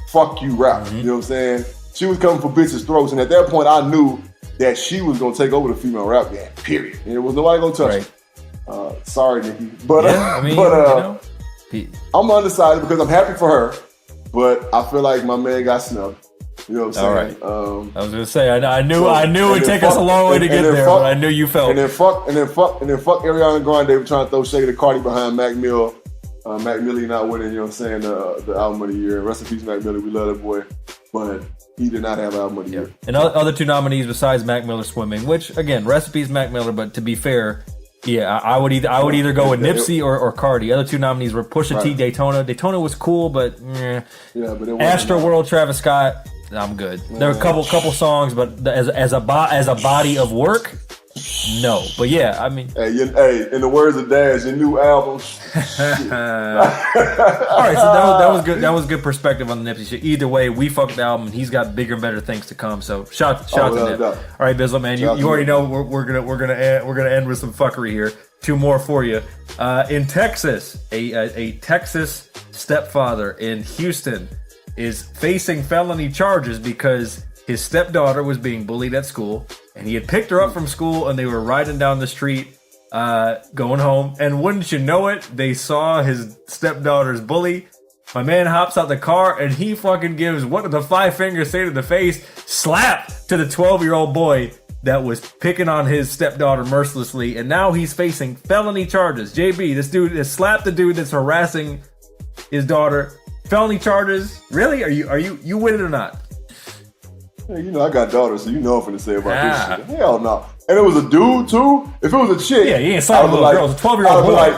fuck you rap. Mm-hmm. You know what I'm saying? She was coming for bitches' throats. And at that point, I knew that she was going to take over the female rap game, period. And there was nobody going to touch her. Sorry, Nikki. But, I'm undecided because I'm happy for her. But I feel like my man got snubbed. You know what I'm saying? All right. I was gonna say I knew it would take us a long way to get there, but I knew you felt. And then fuck Ariana Grande for trying to throw shade at Cardi behind Mac Mill. Mac Millie not winning, you know what I'm saying, the album of the year. Rest in peace, Mac Millie. We love that boy, but he did not have album of the year. And other 2 nominees besides Mac Miller Swimming, which again, rest in peace, Mac Miller. But to be fair, yeah, I would either go with Nipsey or Cardi. The other 2 nominees were Pusha T, Daytona. Daytona was cool, but but it Astro World, Travis Scott. I'm good. There are a couple songs, but as a body of work, no. But yeah, I mean, hey, in the words of Dash, your new album. All right, so that was good. That was good perspective on the Nipsey shit. Either way, we fucked the album, and he's got bigger and better things to come. So shout to Nip. All right, Bizzle, man, you already know we're gonna end with some fuckery here. 2 more for you. In Texas, a Texas stepfather in Houston is facing felony charges because his stepdaughter was being bullied at school, and he had picked her up from school, and they were riding down the street going home, and wouldn't you know it, they saw his stepdaughter's bully. My man hops out the car, and he fucking gives, what did the 5 fingers say to the face? Slap to the 12-year-old boy that was picking on his stepdaughter mercilessly, and now he's facing felony charges. JB, this dude has slapped the dude that's harassing his daughter. Felony charges? Really? Are you with it or not? Hey, I got daughters, so you know what I'm finna say about this shit. Hell no. And it was a dude too. If it was a chick, he ain't slapping a little girl. It's a 12-year-old boy. I'd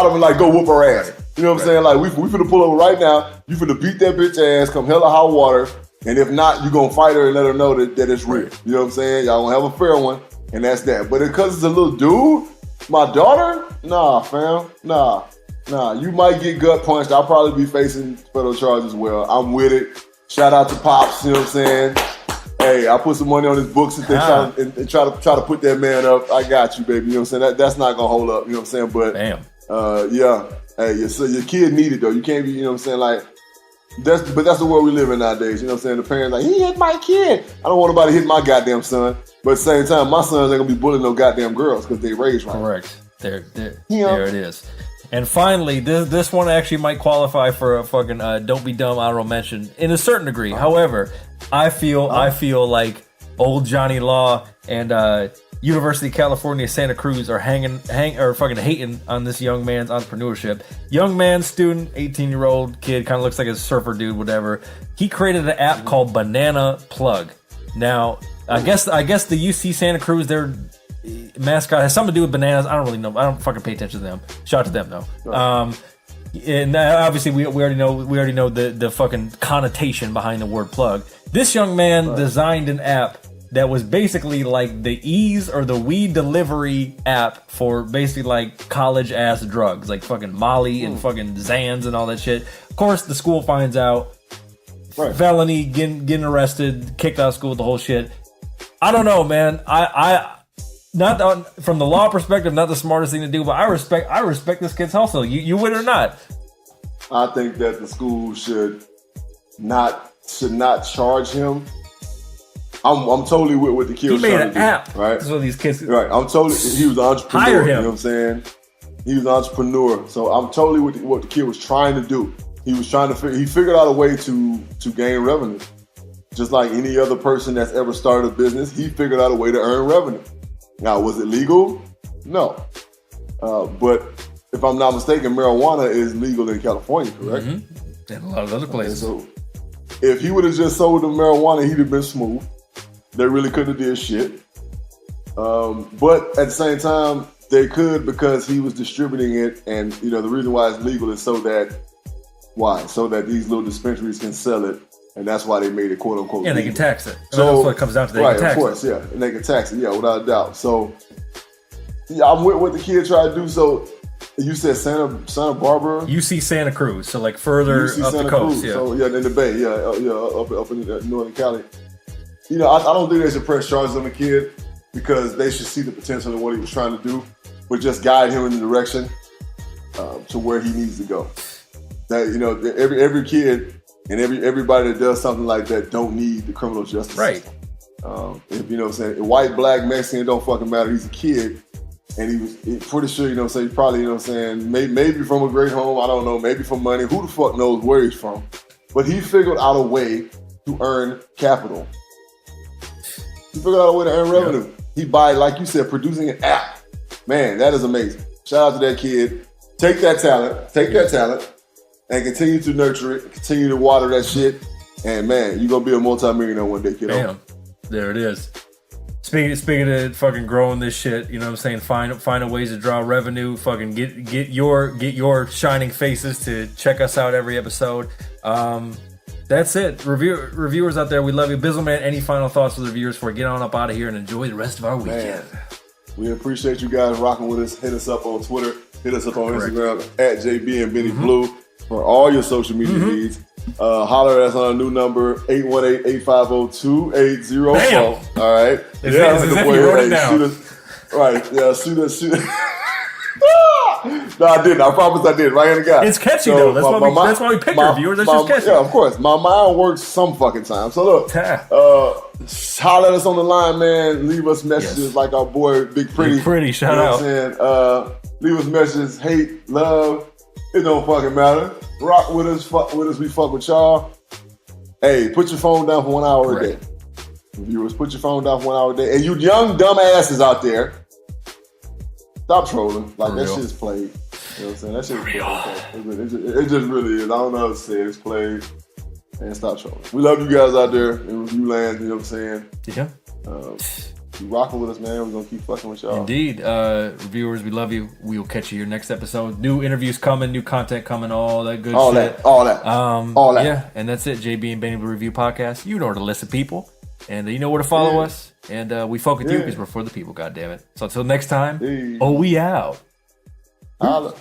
have been like, go whoop her ass. You know what I'm saying? Like we finna pull over right now. You finna beat that bitch ass. Come hell or high water. And if not, you gonna fight her and let her know that it's real. You know what I'm saying? Y'all gonna have a fair one, and that's that. But because it's a little dude, my daughter, nah, fam, nah. You might get gut punched. I'll probably be facing federal charges as well. I'm with it. Shout out to Pops, you know what I'm saying? Hey, I put some money on his books if they try to put that man up. I got you, baby. You know what I'm saying? That's not gonna hold up. You know what I'm saying? But yeah. Hey, so your kid need it though. You can't be, you know what I'm saying? Like that's the world we live in nowadays. You know what I'm saying? The parents like, he hit my kid. I don't want nobody to hit my goddamn son. But at the same time, my sons ain't gonna be bullying no goddamn girls because they raised right. Correct. There it is. And finally, this one actually might qualify for a fucking don't be dumb honorable mention in a certain degree. However, I feel like old Johnny Law and University of California, Santa Cruz are fucking hating on this young man's entrepreneurship. Young man, student, 18-year-old kid, kind of looks like a surfer dude, whatever. He created an app called Banana Plug. Now, I guess the UC Santa Cruz, their mascot has something to do with bananas. I don't really know. I don't fucking pay attention to them. Shout out to them though. Right. And obviously we already know the fucking connotation behind the word plug. This young man designed an app that was basically like the ease or the weed delivery app for basically like college ass drugs, like fucking Molly and fucking Zans and all that shit. Of course, the school finds out, felony, getting arrested, kicked out of school, the whole shit. I don't know, man. I not from the law perspective, not the smartest thing to do, but I respect this kid's hustle. You win or not? I think that the school should not charge him. I'm totally with what the kid was trying to do. He made an app, right? That's what these kids. Right. I'm totally. He was an entrepreneur. Hire him. You know what I'm saying? He was an entrepreneur. So I'm totally with what the kid was trying to do. He was trying to. He figured out a way to gain revenue, just like any other person that's ever started a business. He figured out a way to earn revenue. Now, was it legal? No. But if I'm not mistaken, marijuana is legal in California, correct? Mm-hmm. And a lot of other places. So if he would have just sold the marijuana, he'd have been smooth. They really couldn't have did shit. But at the same time, they could because he was distributing it. And, you know, the reason why it's legal is so that these little dispensaries can sell it. And that's why they made it quote unquote. Yeah, legal. They can tax it. So that's what it comes down to. They right, can tax of course, yeah. And they can tax it, yeah, without a doubt. So yeah, I'm with what the kid tried to do. So you said Santa Barbara? UC Santa Cruz. So like further UC up Santa the coast. Cruz. Yeah. So yeah, in the Bay, up in Northern Cali. You know, I don't think they should press charges on the kid because they should see the potential in what he was trying to do, but just guide him in the direction to where he needs to go. That, you know, every kid and everybody that does something like that don't need the criminal justice system. If you know what I'm saying, white, black, Mexican, it don't fucking matter. He's a kid, and he was pretty sure, you know what I'm saying, probably, you know what I'm saying, maybe from a great home, I don't know, maybe from money. Who the fuck knows where he's from? But he figured out a way to earn capital. He figured out a way to earn revenue. He by, like you said, producing an app. Man, that is amazing. Shout out to that kid. Take that talent, and continue to nurture it, continue to water that shit, and man, you're gonna be a multi-millionaire one day, kiddo. Damn. There it is. Speaking of fucking growing this shit, you know what I'm saying? Find ways to draw revenue. Fucking get your shining faces to check us out every episode. That's it. Reviewers out there, we love you. Bizzleman, any final thoughts for the reviewers before we get on up out of here and enjoy the rest of our weekend? Man, we appreciate you guys rocking with us. Hit us up on Twitter. Hit us up on Instagram at JB and Benny Blue for all your social media needs. Holler at us on our new number, 818-850-2804. All right. Shoot us. No, I didn't. I promise I did. Right in the guy. It's catchy though. That's why we pick our viewers. That's just catchy. Yeah, of course. My mind works some fucking time. So look, holler at us on the line, man. Leave us messages like our boy Big Pretty. Big Pretty, shout out. Leave us messages, hate, love. It don't fucking matter. Rock with us, fuck with us. We fuck with y'all. Hey, put your phone down for 1 hour a day. Viewers, put your phone down for 1 hour a day. And you young dumb asses out there, stop trolling. Like, that shit's played. You know what I'm saying? That shit's played. It just really is. I don't know how to say it. It's played. And stop trolling. We love you guys out there in review land. You know what I'm saying? Yeah. Keep rocking with us, man. We're going to keep fucking with y'all. Indeed. Reviewers, we love you. We will catch you your next episode. New interviews coming, new content coming, all that good shit. All that. Yeah, and that's it. JB and Benny Blue Review Podcast. You know where to listen, people. And you know where to follow us. And we fuck with you because we're for the people, goddammit. So until next time, we out. Holla.